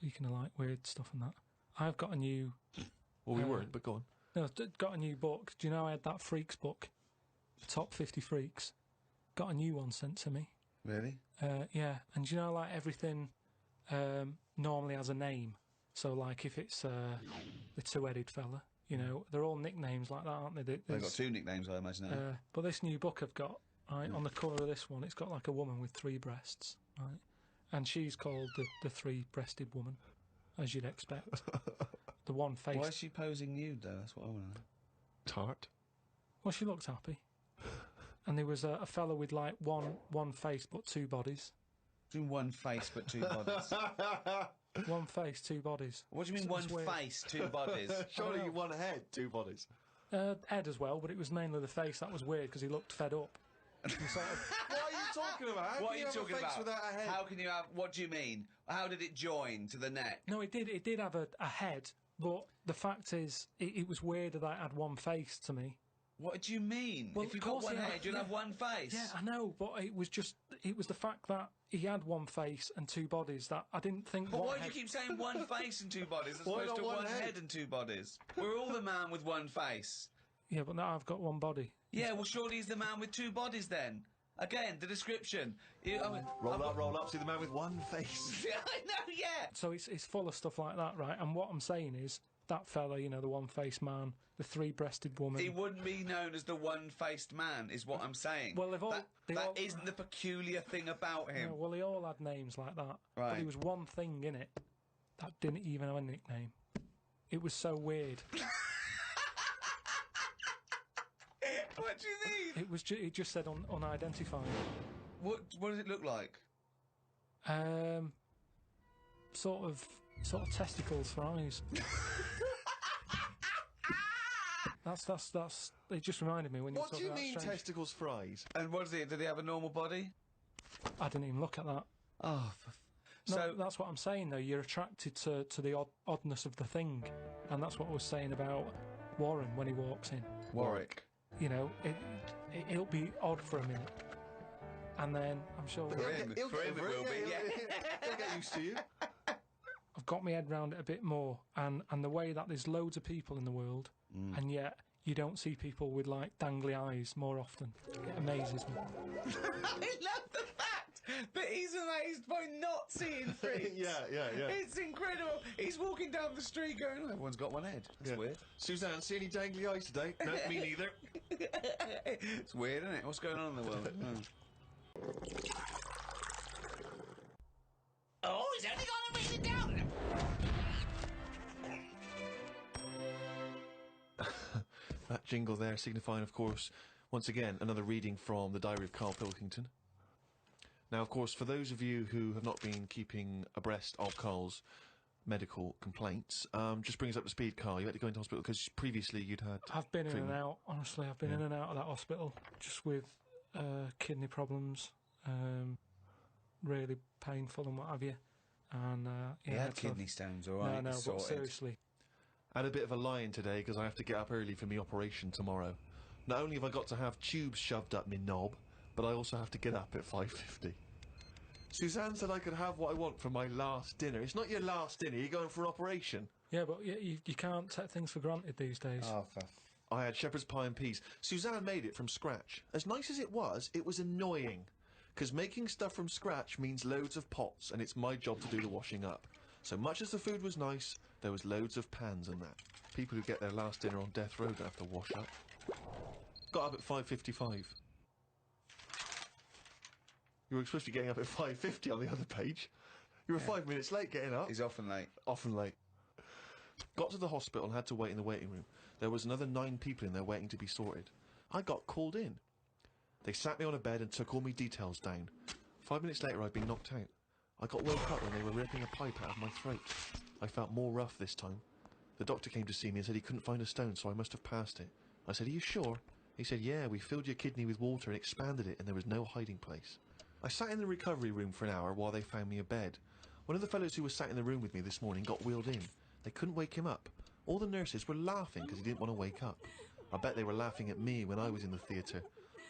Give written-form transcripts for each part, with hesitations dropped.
Speaking of like weird stuff and that, I've got a new. Well, we weren't, but go on. No, got a new book. Do you know I had that Freaks book, the top 50 freaks? Got a new one sent to me. Really? Yeah, and do you know like everything normally has a name. So like if it's the two-headed fella, you know, they're all nicknames like that, aren't they? They've got two nicknames, I imagine. But this new book I've got, right, on the cover of this one, it's got like a woman with 3 breasts, right? And she's called the three-breasted woman, as you'd expect. The one face. Why is she posing nude, though? That's what I want to know. Tart. Well, she looked happy. And there was a fella with like one face but 2 bodies. Doing one face but 2 bodies. One face, 2 bodies. What do you mean one face, 2 bodies? Surely you one head, 2 bodies. Head as well, but it was mainly the face that was weird because he looked fed up. What are you talking about? What are you talking about? Without a head? How can you have... What do you mean? How did it join to the neck? No, it did have a head, but the fact is, it was weird that it had one face to me. What do you mean? Well, if you've got one head, you'll have one face. Yeah, I know, but it was the fact that he had one face and 2 bodies that I didn't think. But why do you keep saying one face and 2 bodies as opposed to one head and 2 bodies? We're all the man with one face. Yeah, but now I've got one body. Yeah, well, surely he's the man with 2 bodies then. Again, the description. Roll up, see the man with one face. Yeah, I know, yeah. So it's full of stuff like that, right? And what I'm saying is, that fella, you know, the one-faced man, the 3-breasted woman... He wouldn't be known as the one-faced man, is what I'm saying. Well, that isn't the peculiar thing about him. No, well, they all had names like that. Right. But there was one thing in it that didn't even have a nickname. It was so weird. What do you mean? It just said unidentified. What does it look like? Sort of testicles for eyes. That's. It just reminded me when you. What do you mean testicles for eyes? And what is it? Do they have a normal body? I didn't even look at that. Oh, so that's what I'm saying though. You're attracted to the oddness of the thing, and that's what I was saying about Warren when he walks in. Warwick. You know, it'll be odd for a minute, and then I'm sure for him it will be. Yeah, he'll get used to you. I've got my head round it a bit more, and the way that there's loads of people in the world, and yet you don't see people with like dangly eyes more often. It amazes me. I love the fact that he's amazed by not seeing freaks. Yeah. It's incredible. He's walking down the street going, oh, everyone's got one head. That's weird. Suzanne, see any dangly eyes today? No, me neither. It's weird, isn't it? What's going on in the world? Oh, he's only got to read it down. That jingle there signifying, of course, once again, another reading from the diary of Karl Pilkington. Now, of course, for those of you who have not been keeping abreast of Karl's medical complaints, just bring us up to speed, Karl. You had to go into hospital because previously you'd had... I've been in and out, honestly. I've been in and out of that hospital just with kidney problems, really painful and what have you. And he had kidney stones, all right? No, but seriously. I had a bit of a lie-in today because I have to get up early for my operation tomorrow. Not only have I got to have tubes shoved up my knob, but I also have to get up at 5:50. Suzanne said I could have what I want for my last dinner. It's not your last dinner, you're going for an operation. Yeah, but you can't take things for granted these days. Oh, I had shepherd's pie and peas. Suzanne made it from scratch. As nice as it was annoying. Because making stuff from scratch means loads of pots, and it's my job to do the washing up. So much as the food was nice, there was loads of pans and that. People who get their last dinner on death row don't have to wash up. Got up at 5:55. You were supposed to be getting up at 5:50 on the other page. You were 5 minutes late getting up. He's often late. Often late. Got to the hospital and had to wait in the waiting room. There was another 9 people in there waiting to be sorted. I got called in. They sat me on a bed and took all my details down. 5 minutes later, I'd been knocked out. I got woke up when they were ripping a pipe out of my throat. I felt more rough this time. The doctor came to see me and said he couldn't find a stone, so I must have passed it. I said, "Are you sure?" He said, "Yeah, we filled your kidney with water and expanded it, and there was no hiding place." I sat in the recovery room for an hour while they found me a bed. One of the fellows who was sat in the room with me this morning got wheeled in. They couldn't wake him up. All the nurses were laughing because he didn't want to wake up. I bet they were laughing at me when I was in the theatre.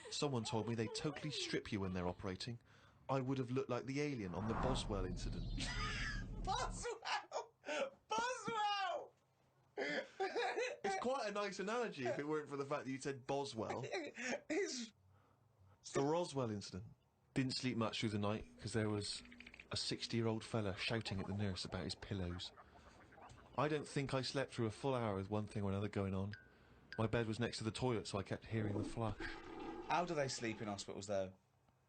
Someone told me they totally strip you when they're operating. I would have looked like the alien on the Boswell incident. Boswell! quite a nice analogy if it weren't for the fact that you said Boswell. It's The Roswell incident. Didn't sleep much through the night because there was a 60-year-old fella shouting at the nurse about his pillows. I don't think I slept through a full hour with one thing or another going on. My bed was next to the toilet, so I kept hearing the flush. How do they sleep in hospitals, though?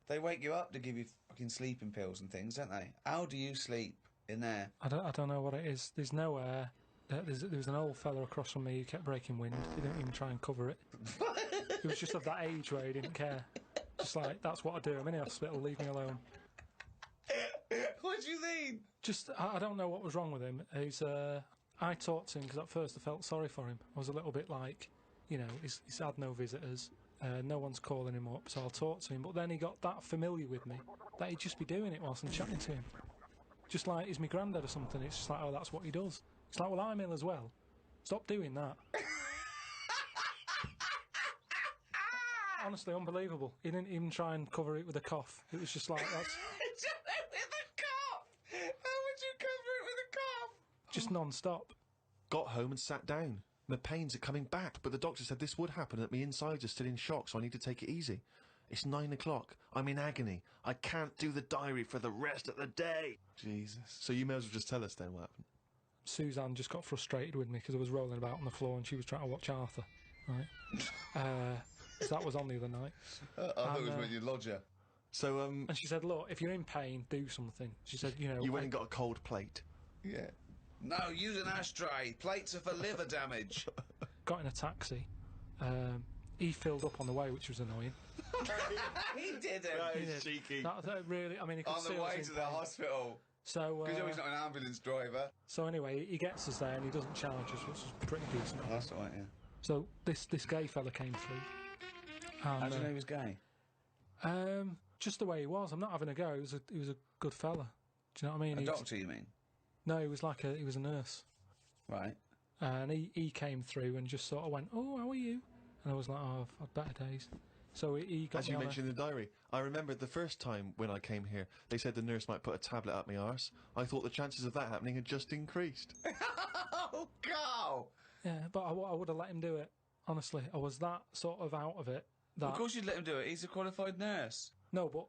They wake you up to give you fucking sleeping pills and things, don't they? How do you sleep in there? I don't know what it is. There's no air. There was an old fella across from me who kept breaking wind. He didn't even try and cover it. He was just of that age where he didn't care. Just like, that's what I do. I'm in the hospital, leave me alone. What do you mean? Just, I don't know what was wrong with him. I talked to him because at first I felt sorry for him. I was a little bit like, you know, he's had no visitors. No one's calling him up, so I'll talk to him. But then he got that familiar with me that he'd just be doing it whilst I'm chatting to him. Just like he's my granddad or something. It's just like, oh, that's what he does. It's like, well, I'm ill as well. Stop doing that. Honestly, unbelievable. He didn't even try and cover it with a cough. It was just like, that's... With a cough! How would you cover it with a cough? just non-stop. Got home and sat down. My pains are coming back, but the doctor said this would happen and that my insides are still in shock, so I need to take it easy. It's 9 o'clock. I'm in agony. I can't do the diary for the rest of the day. Jesus. So you may as well just tell us then what happened. Suzanne just got frustrated with me because I was rolling about on the floor and she was trying to watch Arthur. Right? So that was on the other night. I thought it was when you lodger. So, And she said, look, if you're in pain, do something. She said, you know... you went and got a cold plate. Yeah. No, use an ashtray. Plates are for liver damage. Got in a taxi. He filled up on the way, which was annoying. He didn't. That He is did. cheeky. That really... I mean, he could On see the I was way in to the pain. hospital. So, Because he's not an ambulance driver. so anyway, he gets us there and he doesn't charge us, which is pretty decent. Oh, that's all right, yeah. So this gay fella came through. And, How do you know he was gay? just the way he was. I'm not having a go. He was a good fella. Do you know what I mean? A He- doctor, you mean? No, he was he was a nurse. Right. And he came through and just sort of went, oh, how are you? And I was like, oh, I've had better days. So he got As me you on mentioned in the diary, I remember the first time when I came here, they said the nurse might put a tablet up my arse. I thought the chances of that happening had just increased. Oh, God! Yeah, but I would have let him do it. Honestly, I was that sort of out of it. That Of course you'd let him do it. He's a qualified nurse. No, but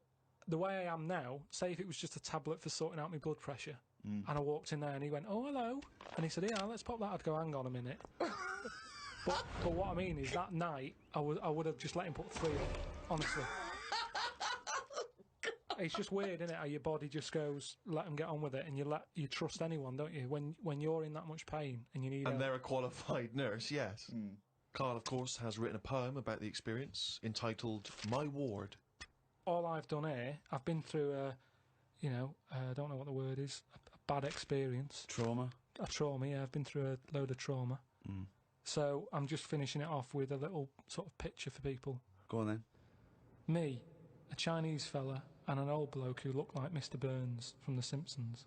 the way I am now, say if it was just a tablet for sorting out my blood pressure, and I walked in there and he went, oh, hello, and he said, yeah, let's pop that. I'd go, hang on a minute. but what I mean is that night, I would have just let him put 3 up, honestly. It's just weird, isn't it, how your body just goes, let them get on with it, and you trust anyone, don't you? When you're in that much pain and you need And help. they're a qualified nurse, yes. Karl, of course, has written a poem about the experience entitled My Ward. All I've done here, I've been through I don't know what the word is, a bad experience. Trauma. A trauma, yeah, I've been through a load of trauma. So I'm just finishing it off with a little sort of picture for people. Go on then. Me, a Chinese fella, and an old bloke who looked like Mr. Burns from The Simpsons.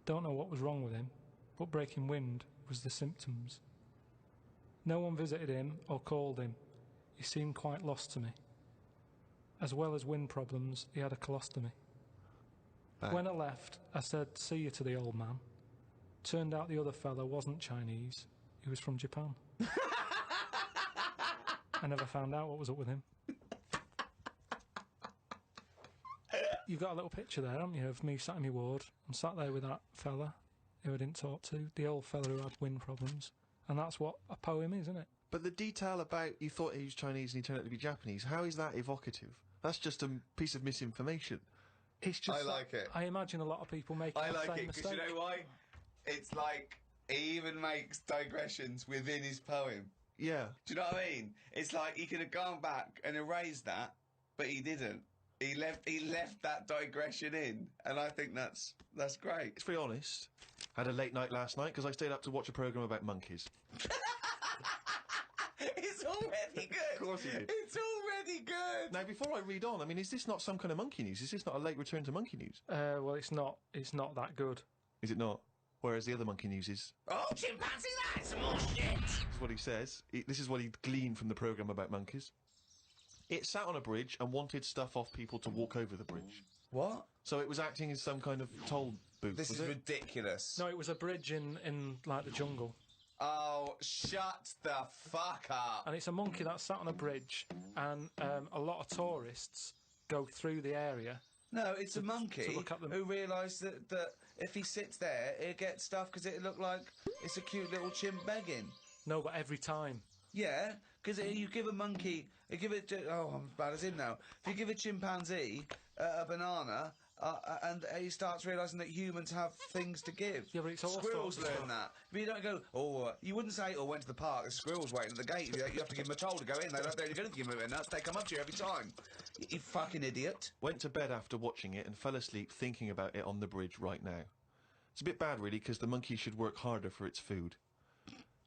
Don't know what was wrong with him, but breaking wind was the symptoms. No one visited him or called him. He seemed quite lost to me. As well as wind problems, he had a colostomy. When I left, I said, see you to the old man. Turned out the other fella wasn't Chinese. He was from Japan. I never found out what was up with him. You've got a little picture there, haven't you, of me sat in my ward. I'm sat there with that fella who I didn't talk to, the old fella who had wind problems. And that's what a poem is, isn't it? But the detail about you thought he was Chinese and he turned out to be Japanese, how is that evocative? That's just a piece of misinformation. It's just I like it. I imagine a lot of people make I the like same it because mistake. you know why? It's like he even makes digressions within his poem. Yeah. Do you know what I mean? It's like he could have gone back and erased that, but he didn't. He left that digression in, and I think that's great. To be honest, had a late night last night because I stayed up to watch a programme about monkeys. It's already good. Of course he did. It's already good. Now, before I read on, I mean, is this not some kind of monkey news? Is this not a late return to monkey news? Well, it's not that good. Is it not? Whereas the other monkey news is... Oh, chimpanzee, that's some more shit. This is what he says. This is what he gleaned from the programme about monkeys. It sat on a bridge and wanted stuff off people to walk over the bridge. What? So it was acting as some kind of toll booth, This was is it? ridiculous. No, it was a bridge in like the jungle. Oh, shut the fuck up. And it's a monkey that sat on a bridge, and a lot of tourists go through the area. No, it's a monkey look at them. who realised that if he sits there, he'll get stuff because it look like it's a cute little chimp begging. No, but every time. Yeah, because you give a monkey, you give it. Oh, I'm as bad as him now. If you give a chimpanzee a banana, and he starts realising that humans have things to give. Yeah, but it's all squirrels sorts of learn stuff. that. But you don't go. Oh, you wouldn't say, "Oh, went to the park. There's squirrels waiting at the gate." You have to give them a toll to go in. They're only going to give them a nuts. They come up to you every time. You fucking idiot. Went to bed after watching it and fell asleep thinking about it on the bridge right now. It's a bit bad, really, because the monkey should work harder for its food.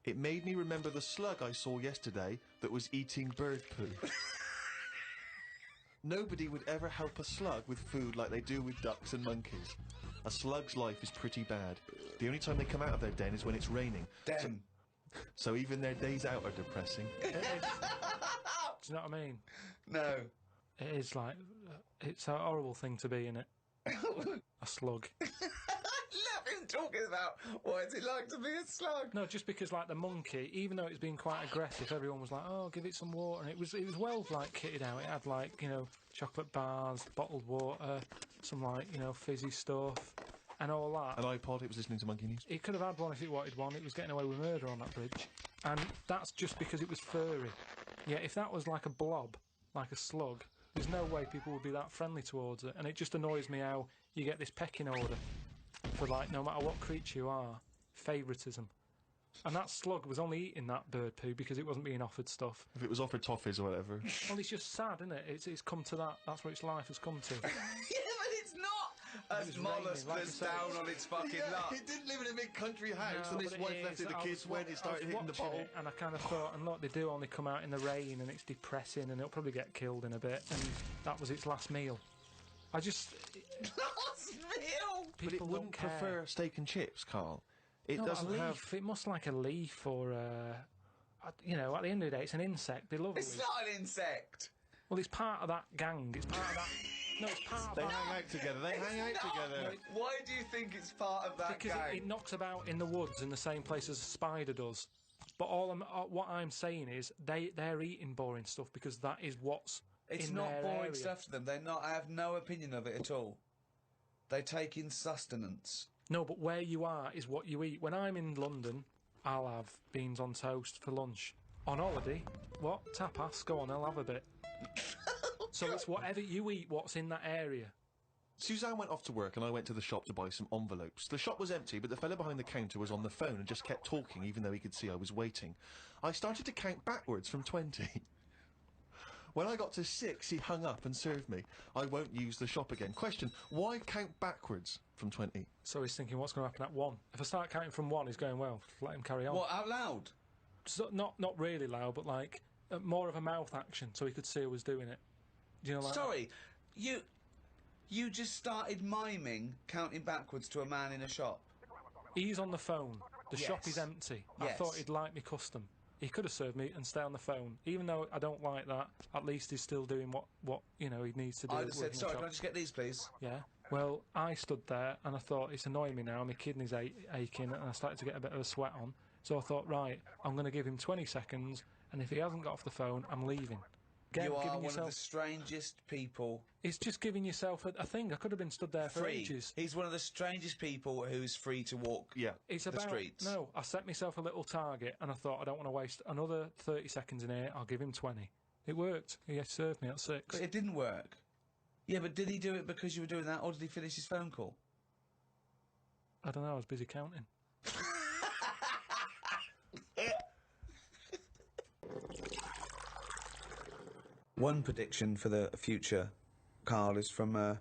It made me remember the slug I saw yesterday that was eating bird poo. Nobody would ever help a slug with food like they do with ducks and monkeys. A slug's life is pretty bad. The only time they come out of their den is when it's raining. Den. So even their days out are depressing. It is. Do you know what I mean? No. It is like, it's a horrible thing to be, innit? A slug. I love him talking about what is it like to be a slug. No, just because, like, the monkey, even though it's been quite aggressive, everyone was like, oh, give it some water. And it was well, like, kitted out. It had, like, you know, chocolate bars, bottled water, some, like, you know, fizzy stuff, and all that. An iPod, it was listening to Monkey News. It could have had one if it wanted one. It was getting away with murder on that bridge. And that's just because it was furry. Yeah, if that was like a blob, like a slug, there's no way people would be that friendly towards it. And it just annoys me how you get this pecking order for, like, no matter what creature you are, favouritism. And that slug was only eating that bird poo because it wasn't being offered stuff. If it was offered toffees or whatever. Well, it's just sad, isn't it? It's come to that. That's what its life has come to. Yeah, but it's not It as was mollusk raining, like that's you say. down on its fucking luck. It didn't live in a big country house, No, and its but wife it left is. it, the I kids was went, it started hitting the watching bottle. it, and I kind of thought, and look, they do only come out in the rain, and it's depressing, and it'll probably get killed in a bit, and that was its last meal. I just... Last meal! But it people wouldn't don't care. prefer steak and chips, Carl. It No, doesn't a leaf. have... It must like a leaf or, you know, at the end of the day, it's an insect. They love a It's leaf. not an insect. Well, it's part of that gang. It's part of that... No, it's part of They that... hang out together, they hang out Not. together. Why do you think it's part of that Because gang? it knocks about in the woods in the same place as a spider does. But what I'm saying is they're eating boring stuff because that is what's It's in not their boring area. stuff to them. They're not. I have no opinion of it at all. They take in sustenance. No, but where you are is what you eat. When I'm in London, I'll have beans on toast for lunch. On holiday, what? Tapas? Go on, I'll have a bit. So it's whatever you eat, what's in that area. Suzanne went off to work and I went to the shop to buy some envelopes. The shop was empty, but the fella behind the counter was on the phone and just kept talking even though he could see I was waiting. I started to count backwards from 20. When I got to 6, he hung up and served me. I won't use the shop again. Question, why count backwards from 20? So he's thinking, what's going to happen at 1? If I start counting from 1, he's going, well, let him carry on. What, out loud? So, not really loud, but like more of a mouth action, so he could see I was doing it. Do you know, like Sorry, you just started miming counting backwards to a man in a shop. he's on the phone. The shop Yes. is empty. I Yes. thought he'd like me custom. He could have served me and stay on the phone. Even though I don't like that, at least he's still doing what you know he needs to do. I'd have said, working sorry, the can I shop. just get these, please? Yeah. Well, I stood there and I thought, it's annoying me now. My kidneys aching and I started to get a bit of a sweat on. So I thought, right, I'm going to give him 20 seconds, and if he hasn't got off the phone, I'm leaving. Again, You are giving one yourself... of the strangest people. It's just giving yourself a thing. I could have been stood there for Free. ages. He's one of the strangest people who's free to walk. Yeah. It's the about streets. No, I set myself a little target, and I thought I don't want to waste another 30 seconds in here. I'll give him 20. It worked. He served me at 6. But it didn't work. Yeah, but did he do it because you were doing that, or did he finish his phone call? I don't know. I was busy counting. One prediction for the future, Carl, is from an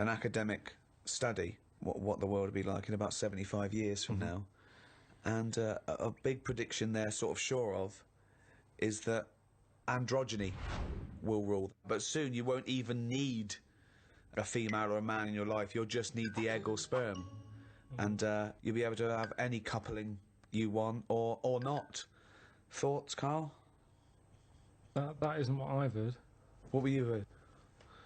academic study, what the world will be like in about 75 years from now. And a big prediction they're sort of sure of is that androgyny will rule. But soon you won't even need a female or a man in your life. You'll just need the egg or sperm. And you'll be able to have any coupling you want or not. Thoughts, Carl? That isn't what I've heard. What were you heard?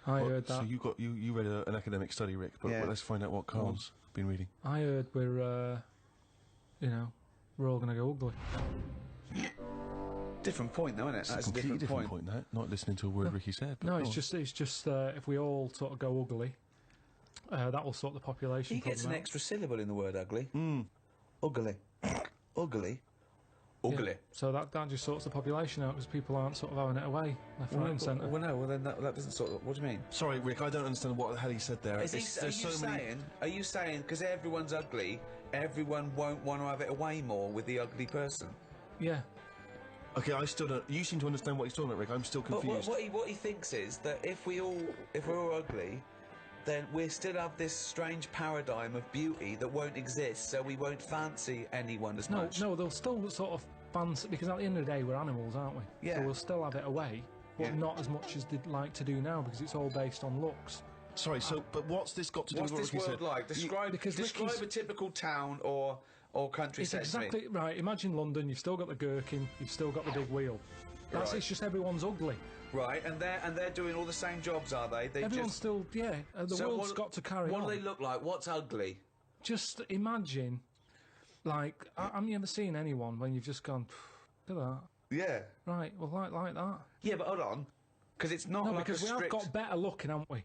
I heard So that. you read an academic study, Rick, but Yeah. let's find out what Carl's been reading. I heard we're, you know, we're all going to go ugly. Different point, though, isn't it? It's a That's completely different point, that. Not listening to a word Ricky said. But No, go it's on. just if we all sort of go ugly, that will sort the population He gets an problem out. extra syllable in the word ugly. Ugly. Ugly. Ugly. Yeah. So that just sorts the population out because people aren't sort of having it away left, right, and centre. Well, no, well, then that doesn't sort of... What do you mean? Sorry, Rick, I don't understand what the hell he said there. Are you saying, because everyone's ugly, everyone won't want to have it away more with the ugly person? Yeah. Okay, I still don't... You seem to understand what he's talking about, Rick. I'm still But confused. what he thinks is that if we're all ugly, then we still have this strange paradigm of beauty that won't exist, so we won't fancy anyone as much. No, they'll still sort of fancy, because at the end of the day, we're animals, aren't we? Yeah. So we'll still have it away, but Yeah. not as much as they'd like to do now, because it's all based on looks. Sorry, but what's this got to do What's with what this Ricky world said? like? Describe Ricky's- a typical town or country It's set to me. exactly right. Imagine London, you've still got the gherkin, you've still got the big wheel. That's Right. It's just everyone's ugly. Right, and they're doing all the same jobs, are they? Everyone's just... still, the So world's got to carry What on. do they look like? What's ugly? Just imagine, like, I've never seen anyone when you've just gone, look at that. Yeah. Right, well, like that. Yeah, but hold on. Because it's not No, like because a we strict... have got better looking, haven't we?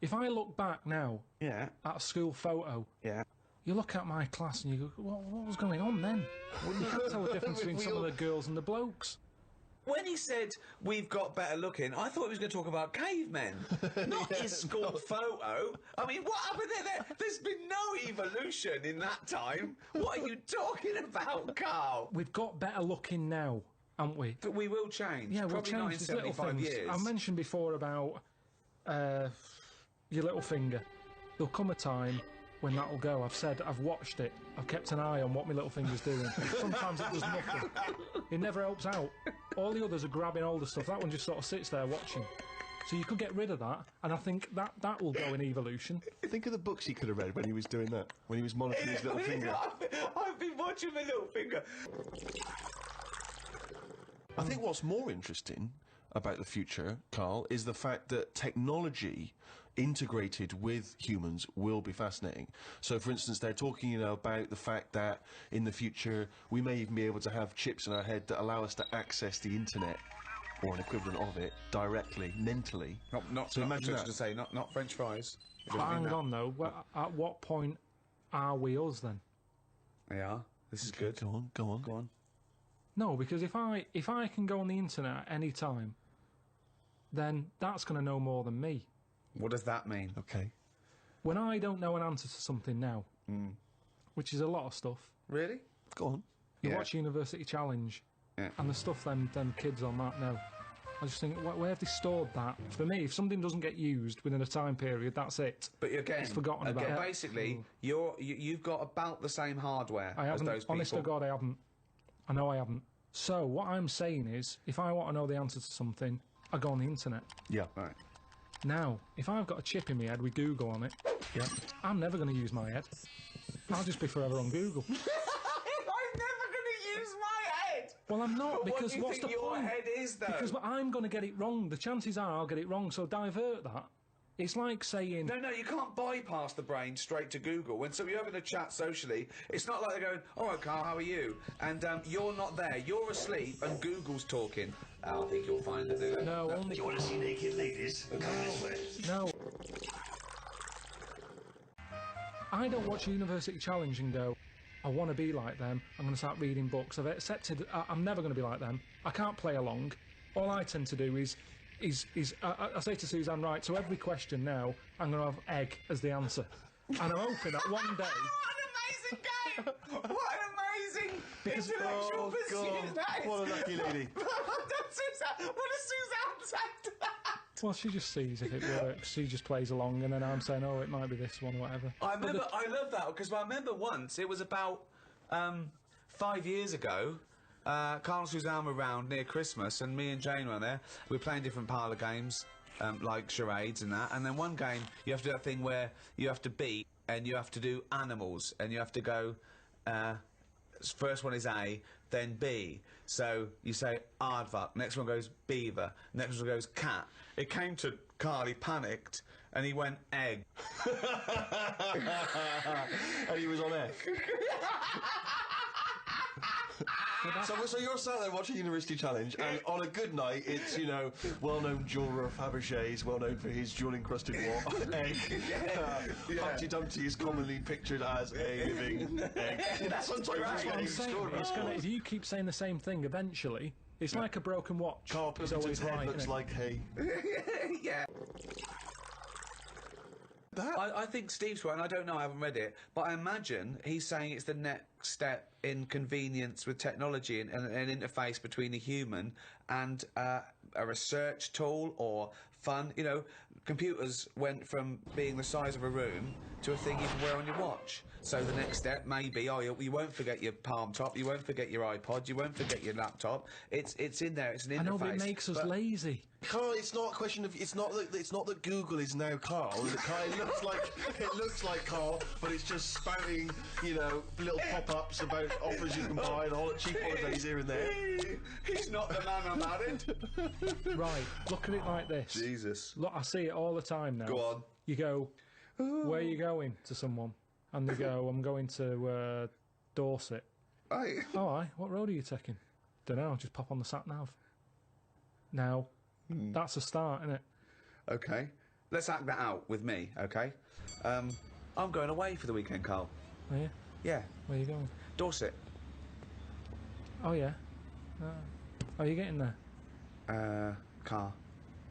If I look back now Yeah, at a school photo, yeah. you look at my class and you go, what was going on then? You can't tell the difference between some of the girls and the blokes. When he said we've got better looking, I thought he was going to talk about cavemen, not his school photo. I mean, what happened there? There's been no evolution in that time. What are you talking about, Carl? We've got better looking now, haven't we? But we will change. Yeah, we'll Probably not in change these little 75 things. years. I mentioned before about your little finger. There'll come a time when that'll go. I've watched it. I've kept an eye on what my little finger's doing. Sometimes it does nothing. It never helps out. All the others are grabbing all the stuff. That one just sort of sits there watching. So you could get rid of that, and I think that will go in evolution. Think of the books he could have read when he was doing that, when he was monitoring his little finger. I've been watching my little finger. I think what's more interesting about the future, Carl, is the fact that technology integrated with humans will be fascinating. So, for instance, they're talking, about the fact that in the future we may even be able to have chips in our head that allow us to access the internet or an equivalent of it directly, mentally. Not imagine that. to say, not French fries. But hang on, though. At what point are we us then? Yeah, this is good. Go on. No, because if I can go on the internet at any time, then that's going to know more than me. What does that mean? Okay. When I don't know an answer to something now, which is a lot of stuff, Really? Go on. you Yeah. watch University Challenge, Yeah. and the stuff them kids on that know. I just think, where have they stored that? For me, if something doesn't get used within a time period, that's it. But again, It's forgotten about. Yeah. Basically, you've got about the same hardware I as haven't. those people. Honest to God, I haven't. I know I haven't. So what I'm saying is, if I want to know the answer to something, I go on the internet. Yeah. Right. Now, if I've got a chip in my head with Google on it, Yeah. I'm never going to use my head. I'll just be forever on Google. I'm never going to use my head. Well, I'm not, But because what do you what's think the your point? head is, though? Because I'm going to get it wrong. The chances are I'll get it wrong, so divert that. It's like saying... No, you can't bypass the brain straight to Google. When you're having a chat socially, it's not like they're going, all right, Carl, how are you? And you're not there. You're asleep and Google's talking. I think you'll find that. No, only... You want to see naked ladies? Come this way. No. I don't watch University Challenge and go, I want to be like them, I'm going to start reading books. I've accepted I'm never going to be like them. I can't play along. All I tend to do is I say to Suzanne, right, so every question now, I'm going to have egg as the answer. And I'm hoping that one day... What an amazing game! What an amazing intellectual pursuit that is! What a lucky lady. What does Suzanne say to that? Well, she just sees if it works. She just plays along, and then I'm saying, oh, it might be this one or whatever. I love that, because I remember once, it was about 5 years ago, Carl and Suzanne were round near Christmas, and me and Jane were there. We were playing different parlour games, like charades and that, and then one game, you have to do that thing where you have to beat, and you have to do animals, and you have to go, first one is A, then B. So you say aardvark, next one goes beaver, next one goes cat. It came to Carl, he panicked, and he went egg. And he was on air. So you're sat there watching University Challenge, and on a good night, it's, you know, well-known jeweller Fabergé is well known for his jewel-encrusted egg. Humpty Dumpty is commonly pictured as a living egg. Sometimes it's I'm saying, if you keep saying the same thing, eventually, it's like a broken watch. Karl Pilkington's head looks like hay. Yeah. I think Steve's right, and I don't know, I haven't read it, but I imagine he's saying it's the next step in convenience with technology and an interface between a human and a research tool or fun. You know, computers went from being the size of a room to a thing you can wear on your watch. So the next step may be, you won't forget your palm top, you won't forget your iPod, you won't forget your laptop. It's in there, it's an interface. I know, but it makes us lazy. Karl, it's not a question of it's not that Google is now Karl. It looks like Karl, but it's just spouting, you know, little pop-ups about offers you can buy and cheap holidays here and there. He's not the man I'm married. Right, look at it like this. Jesus. Look, I see it all the time now. Go on. You go, where are you going, to someone? And they go, I'm going to Dorset. Aye. Oh, aye, what road are you taking? Don't know, just pop on the sat-nav. Now, that's a start, isn't it? Okay. Let's act that out with me, okay? I'm going away for the weekend, Karl. Are you? Yeah. Where are you going? Dorset. Oh, yeah. Are you getting there? Car.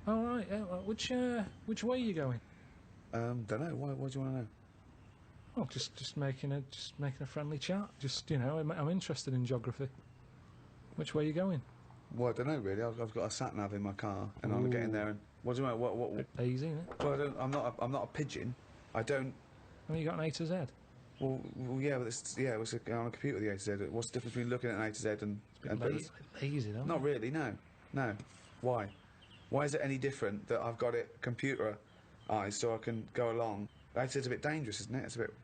Oh, right, yeah, well, which way are you going? Don't know. What do you want to know? Oh, just making a friendly chat. Just, you know, I'm interested in geography. Which way are you going? Well, I don't know really. I've got a sat nav in my car, and I'm getting there. And what do you mean? What? Easy, isn't it? Well, I'm not a pigeon. I don't. I mean, you got an A to Z. Well, yeah, but it's on a computer. The A to Z. What's the difference between looking at an A to Z and Lazy, though. Not really. No. Why? Why is it any different that I've got it computerized so I can go along? A to Z's a bit dangerous, isn't it? It's a bit.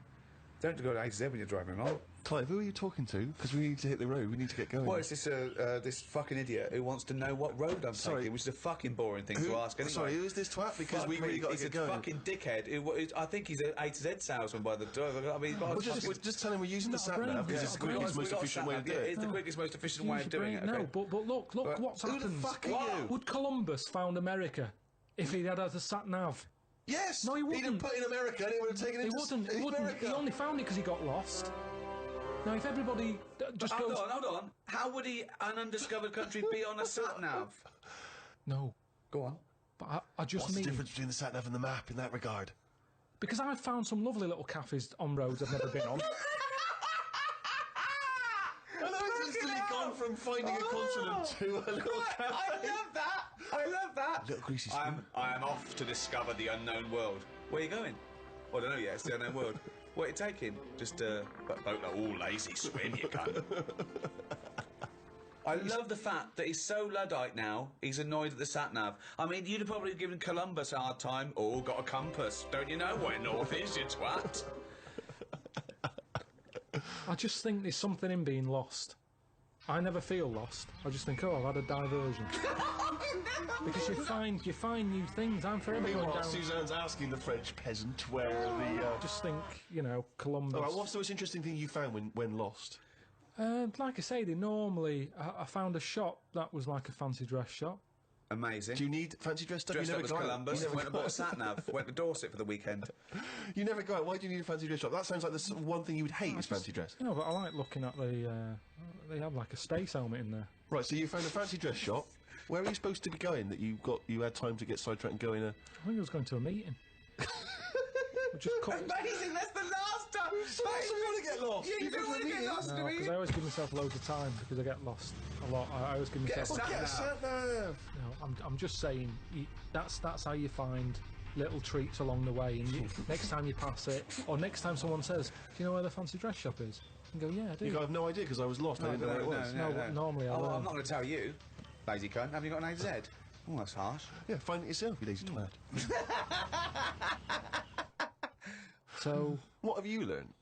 Don't go to A to Z when you're driving along. Clive, who are you talking to? Because we need to hit the road. We need to get going. Well, it's this fucking idiot who wants to know what road I'm taking, which is a fucking boring thing to ask anyway. Sorry, who is this twat? Because we really got to get going. He's a fucking dickhead. I think he's an A to Z salesman by the door. I mean, just tell him we're using the sat nav because it's the quickest, most efficient way to do it. It's the quickest, most efficient way of doing it. No, but look what's happened. Who the fuck are you? Would Columbus found America if he'd had a sat nav? Yes! No, he wouldn't. He'd have put in America and he would have taken it to He wouldn't. He only found it because he got lost. Now, if everybody just goes... Hold on. How would an undiscovered country be on a sat-nav? No. Go on. But I just What's mean... the difference between the sat-nav and the map in that regard? Because I've found some lovely little cafes on roads I've never been on. And I've instantly gone from finding a continent to a little cafe. I love that! Little greasy spoon. I am off to discover the unknown world. Where are you going? Well, I don't know yet, it's the unknown world. What are you taking? Just, lazy swim, you cunt. I love the fact that he's so Luddite now, he's annoyed at the sat-nav. I mean, you'd have probably given Columbus a hard time. Oh, got a compass. Don't you know where north is, you twat? I just think there's something in being lost. I never feel lost. I just think, I've had a diversion. Because you find new things. I'm forever going down... Suzanne's asking the French peasant where the... I just think, Columbus... All right, what's the most interesting thing you found when lost? Like I say, I found a shop that was like a fancy dress shop. Amazing. Do you need fancy dress stuff? Dressed You up never as go Columbus, out. went and bought a sat-nav, went to Dorset for the weekend. You never go out. Why do you need a fancy dress shop? That sounds like the one thing you would hate is fancy dress. No, but I like looking at they have like a space helmet in there. Right, so you found a fancy dress shop. Where are you supposed to be going that you had time to get sidetracked and go in a... I think I was going to a meeting. Amazing, that's the last time! So you want to get lost? Yeah, you don't want to get lost, do we? Because I always give myself loads of time because I get lost a lot. I always give myself... Get a sat-nav! I'm just saying, that's how you find little treats along the way. And next time you pass it, or next time someone says, do you know where the fancy dress shop is? You go, yeah, I do. You go, I have no idea because I was lost. I didn't know where it was. No, normally I will. I'm not going to tell you, lazy cunt. Have you got an A to Z? Oh, that's harsh. Yeah, find it yourself, you lazy twat. So... What have you learned?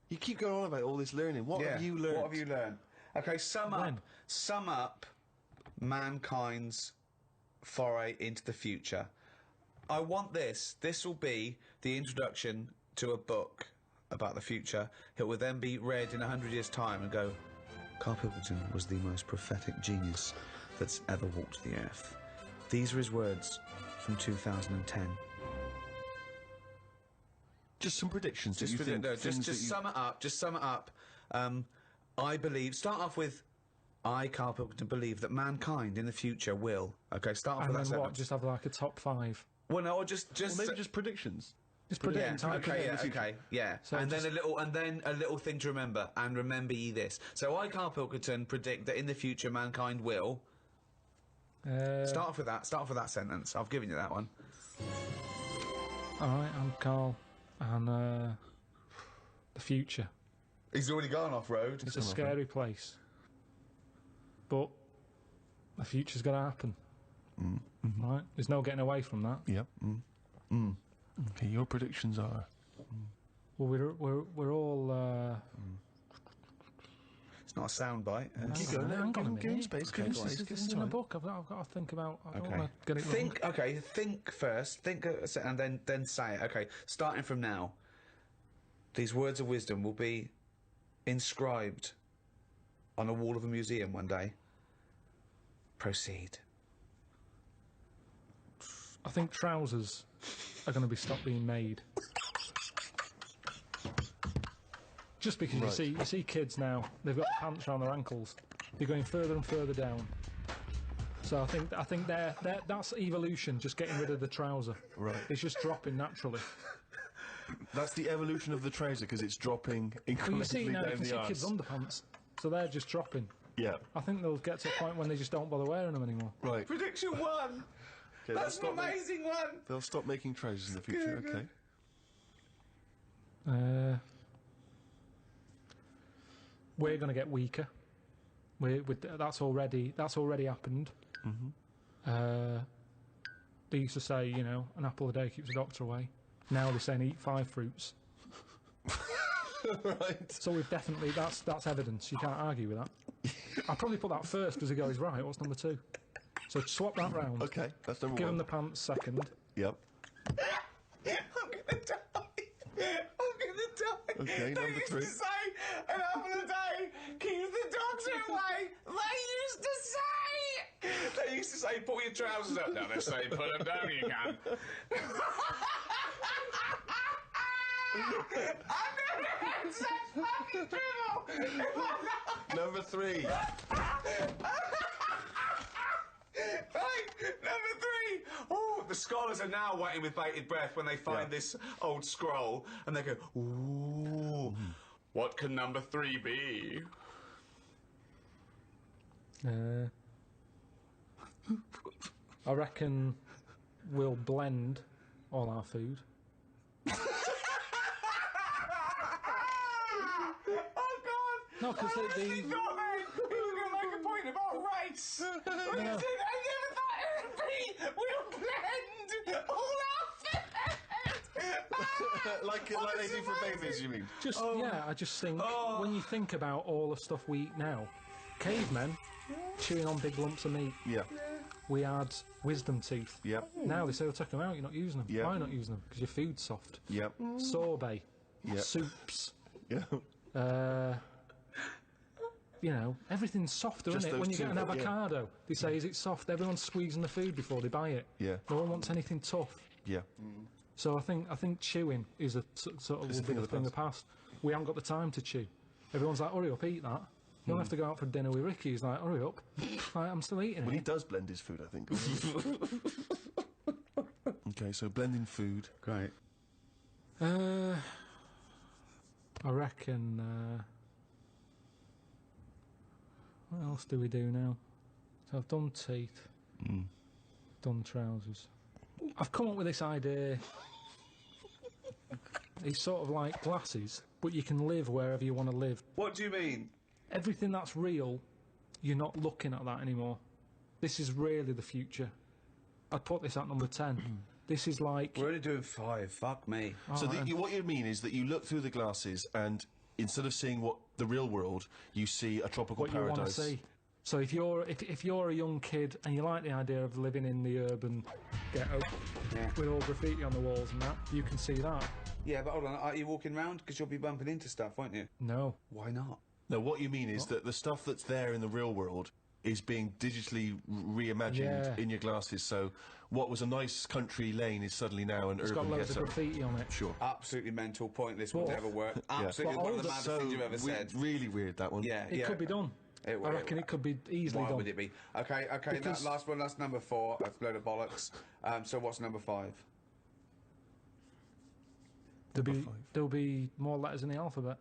You keep going on about all this learning. What have you learned? What have you learned? Okay, sum up mankind's foray into the future. I want this. This will be the introduction to a book about the future. It will then be read in 100 years' time and go, Karl Pilkington was the most prophetic genius that's ever walked the earth. These are his words from 2010. Just some predictions. Just sum it up. Just sum it up. I believe. Start off with. I, Karl Pilkington, believe that mankind in the future will. Okay, start off And with that then what? sentence. Just have like a top 5. Well, no, or just. Or maybe just predictions. Just predict. Yeah, okay, time. yeah. So and just- then a little thing to remember. And remember ye this. So I, Karl Pilkington, predict that in the future mankind will. Start off with that. Start off with that sentence. I've given you that one. Alright, I'm Carl. And the future. He's already gone off road. It's a scary place. But the future's going to happen. Right? There's no getting away from that. Yep. Okay, your predictions are. Well, we're all. It's not a soundbite. Keep going. Hang on a Give him minute. space. This is in a book. I've got to think about. I don't want to get it wrong. Think first. Think and then say it. Okay, starting from now. These words of wisdom will be inscribed on a wall of a museum one day. Proceed. I think trousers are going to be stopped being made. Just because you see kids now, they've got pants around their ankles. They're going further and further down. So I think that's evolution, just getting rid of the trouser. Right. It's just dropping naturally. That's the evolution of the trouser because it's dropping incrementally Well, you see now, down you can the see arse. kids' underpants, so they're just dropping. Yeah. I think they'll get to a point when they just don't bother wearing them anymore. Right. Prediction 1. Okay, That's an amazing one. They'll stop making trousers in the future. Good. Okay. We're going to get weaker. That's already happened. They used to say, an apple a day keeps the doctor away. Now they're saying eat 5 fruits. Right. So we've definitely that's evidence. You can't argue with that. I'll probably put that first because he goes right. What's number 2? So swap that round. Okay, that's number 1. Give him the pants second. Yep. I'm gonna die. Okay, They number used 3. to say an apple a day keeps the doctor away. They used to say pull your trousers up. Now they're saying put them down. You can. I've never had such fucking dribble. Number 3. Right, number 3. Oh, the scholars are now waiting with bated breath when they find this old scroll, and they go, "Ooh, what can number 3 be?" I reckon we'll blend all our food. Oh God! No, because He was going to make a point about race. He said, I never thought it would be. We'll blend all our food. like they do for babies, you mean? I just think when you think about all the stuff we eat now, cavemen chewing on big lumps of meat. Yeah. We had wisdom teeth. Yep. Now they say they'll take them out. You're not using them. Yep. Why not using them? Because your food's soft. Yep. Sorbet. Yep. Soups. Yeah. Everything's softer, Just isn't it? When those you get an two, yeah. avocado, they say, is it soft? Everyone's squeezing the food before they buy it. Yeah. No one wants anything tough. Yeah. So I think chewing is a sort of It's a will be the thing of the past. We haven't got the time to chew. Everyone's like, hurry up, eat that. You don't have to go out for dinner with Ricky. He's like, hurry up. Like, I'm still eating Well, it. he does blend his food, I think. Okay, so blending food. Great. I reckon. What else do we do now? So I've done teeth. Done trousers. I've come up with this idea. It's sort of like glasses, but you can live wherever you want to live. What do you mean? Everything that's real, you're not looking at that anymore. This is really the future. I'd put this at number 10. This is like... We're only doing 5. Fuck me. So what you mean is that you look through the glasses and instead of seeing what the real world, you see a tropical what paradise. you want to see. So if you're a young kid and you like the idea of living in the urban ghetto with all graffiti on the walls and that, you can see that. Yeah, but hold on. Are you walking round? Because you'll be bumping into stuff, won't you? No. Why not? No, what you mean is that the stuff that's there in the real world is being digitally reimagined in your glasses. So what was a nice country lane is suddenly now an It's urban got loads of ghetto. graffiti on it. Sure. Absolutely mental, pointless, would What? never work. Absolutely one of the maddest things you've ever said. Really weird, that one. Yeah, It could be done. I reckon it could be easily Why done. would it be? Okay, Because- that last one, that's number 4. That's a load of bollocks. So what's number 5? There'll be more letters in the alphabet.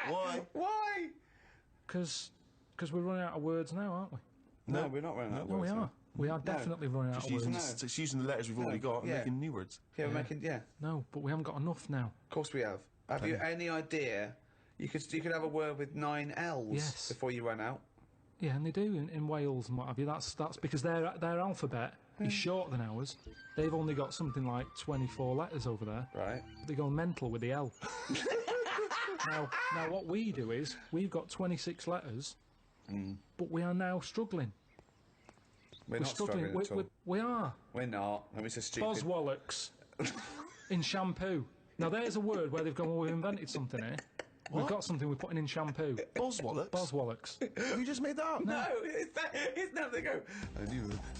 Why? Why? Because we're running out of words now, aren't we? No, we're not running out of No, we words. are. We are definitely running out of Using, words. Just using the letters we've already got and yeah. making new words. Yeah, we're making, No, but we haven't got enough now. Of course we have. Have you any idea? You could have a word with 9 L's Yes. before you run out. Yeah, and they do in Wales and what have you. That's because their alphabet is shorter than ours. They've only got something like 24 letters over there. Right. They go mental with the L. now, what we do is we've got 26 letters, but we are now struggling. We're not struggling at all. We are. We're not. I mean, it's a stupid... Boswallocks in shampoo. Now there's a word where they've gone, well, we've invented something here. We've got something we're putting in shampoo. Boswallocks? Boswallocks. You just made that up? No, it's now they go, I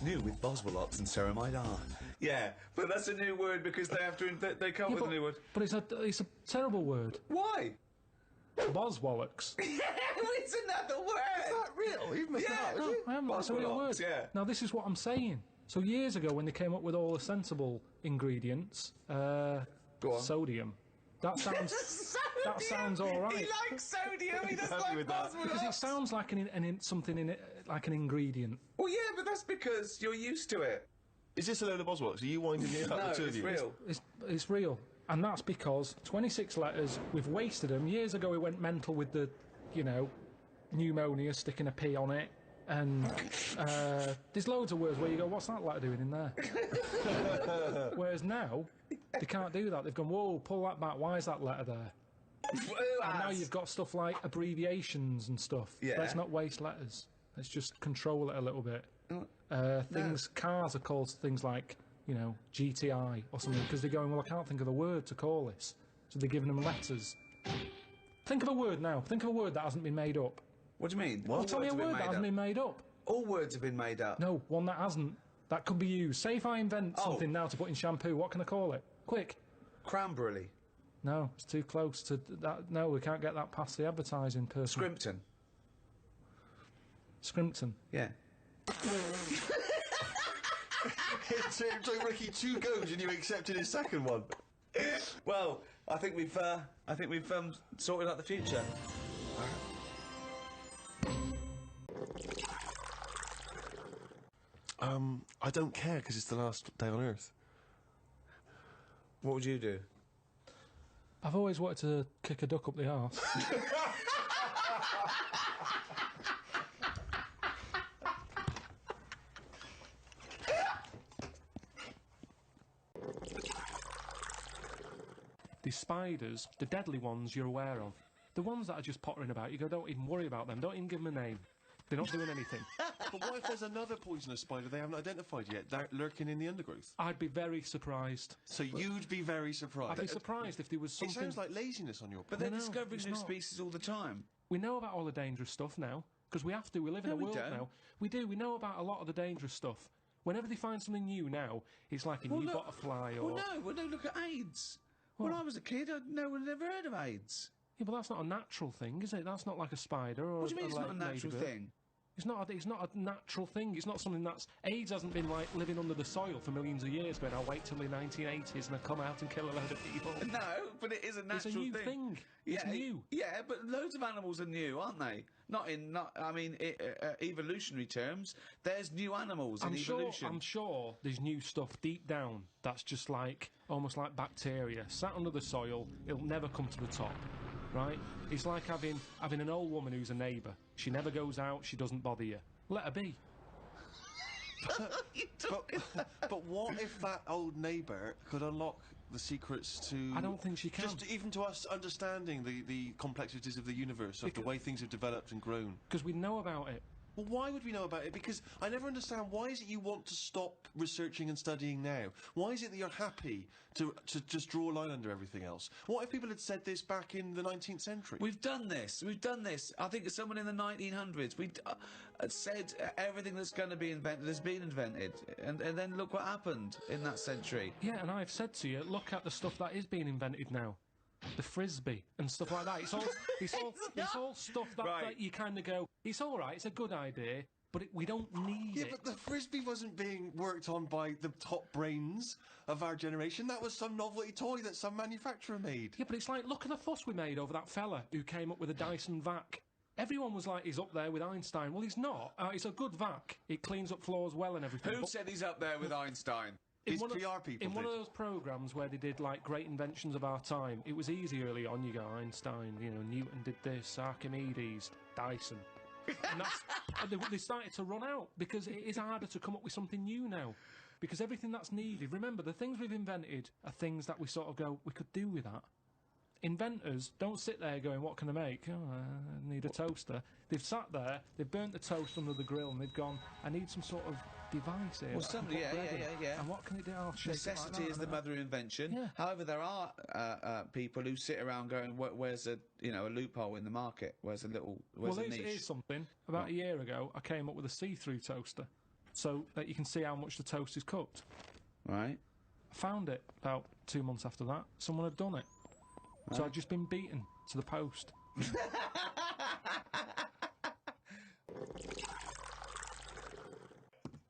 knew with Boswellops and ceramide R. Yeah, but that's a new word because they have to, they come up with a new word. But it's a terrible word. Why? Boswallocks. It's another word. Is that real? You've made that up, No, I haven't. That's a real word. Yeah. Now this is what I'm saying. So years ago, when they came up with all the sensible ingredients, Go on. sodium. That sounds. That sounds all right. He likes sodium. He doesn't happy like with that. Because it Boswellops. sounds like something in it, like an ingredient. Well, yeah, but that's because you're used to it. Is this a load of Boswellocks? Are you winding me up, No, the two of it's you? real. It's real, and that's because 26 letters. We've wasted them. Years ago, we went mental with the, pneumonia, sticking a P on it, and there's loads of words where you go, what's that letter doing in there? Whereas now, they can't do that. They've gone, whoa, pull that back. Why is that letter there? And now you've got stuff like abbreviations and stuff. Yeah. Let's not waste letters. Let's just control it a little bit. Cars are called things like, GTI or something, because they're going, well, I can't think of a word to call this. So they're giving them letters. Think of a word now. Think of a word that hasn't been made up. What do you mean? Well, tell me a word that hasn't been made up. All words have been made up. No, one that hasn't. That could be used. Say if I invent something now to put in shampoo, what can I call it? Quick. Cranberry. No, it's too close to that. No, we can't get that past the advertising person. Scrimpton. Scrimpton. Yeah. It took Ricky 2 goes and you accepted his second one. Well, I think we've sorted out the future. I don't care because it's the last day on Earth. What would you do? I've always wanted to kick a duck up the arse. The spiders, the deadly ones you're aware of. The ones that are just pottering about, you go, don't even worry about them, don't even give them a name. They're not doing anything. But what if there's another poisonous spider they haven't identified yet, that lurking in the undergrowth? I'd be very surprised. So you'd be very surprised. I'd be surprised if there was It something... sounds like laziness on your part. But they're No, discovering it's new not. species all the time. We know about all the dangerous stuff now, because we have to. We live in No, a we world don't. now. We do. We know about a lot of the dangerous stuff. Whenever they find something new now, it's like a new butterfly or... Well, no, look at AIDS. When I was a kid, no one had ever heard of AIDS. Yeah, but that's not a natural thing, is it? That's not like a spider or What do you mean it's a not a natural ladybird. thing? It's not a natural thing. It's not something that's... AIDS hasn't been, like, living under the soil for millions of years, going, I'll wait till the 1980s and I'll come out and kill a load of people. No, but it is a natural It's a new thing. It's new. Yeah, but loads of animals are new, aren't they? Evolutionary terms. There's new animals in evolution. I'm sure there's new stuff deep down that's just like, almost like bacteria, sat under the soil, it'll never come to the top, right? It's like having an old woman who's a neighbour. She never goes out, she doesn't bother you. Let her be. But what if that old neighbour could unlock the secrets to... I don't think she can. Just even to us understanding the complexities of the universe, of the way things have developed and grown. Because we know about it. Well, why would we know about it? Because I never understand, why is it you want to stop researching and studying now? Why is it that you're happy to just draw a line under everything else? What if people had said this back in the 19th century? We've done this. I think someone in the 1900s said everything that's going to be invented has been invented, and then look what happened in that century. Yeah, and I've said to you, look at the stuff that is being invented now. The frisbee and stuff like that. It's all stuff that, Right. that you kind of go, it's all right, it's a good idea, but we don't need Yeah, it. but the frisbee wasn't being worked on by the top brains of our generation. That was some novelty toy that some manufacturer made. Yeah, but it's like, look at the fuss we made over that fella who came up with a Dyson vac. Everyone was like, he's up there with Einstein. Well, he's not. It's a good vac. It cleans up floors well and everything. Who but said he's up there with Einstein? His one of- PR people In one did. of those programmes where they did, like, great inventions of our time, it was easy early on. You go, Einstein, you know, Newton did this, Archimedes, Dyson. And they started to run out, because it is harder to come up with something new now. Because everything that's needed, remember, the things we've invented are things that we sort of go, we could do with that. Inventors don't sit there going, what can I make? Oh, I need a toaster. They've sat there, they've burnt the toast under the grill, and they've gone, I need some sort of device here. Well, that I can somebody- put bread in." yeah. And what can it do? I'll shake it like Necessity that, is the and mother of invention. Yeah. However, there are people who sit around going, "Where's a loophole in the market? Where's a Well, niche?" here's something. About a year ago, I came up with a see-through toaster, so that you can see how much the toast is cooked. Right. I found it about 2 months after that. Someone had done it. So I'd just been beaten to the post.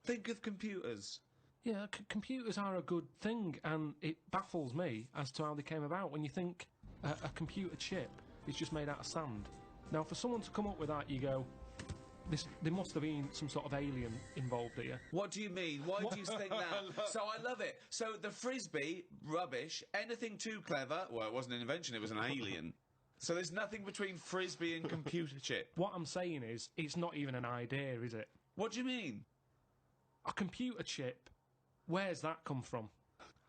Think of computers. Yeah, computers are a good thing, and it baffles me as to how they came about. When you think a computer chip is just made out of sand. Now, for someone to come up with that, you go, there must have been some sort of alien involved here. What do you mean? Why do you think that? So I love it. So the frisbee, rubbish. Anything too clever? Well, it wasn't an invention. It was an alien. So there's nothing between frisbee and computer chip. What I'm saying is, it's not even an idea, is it? What do you mean? A computer chip, where's that come from?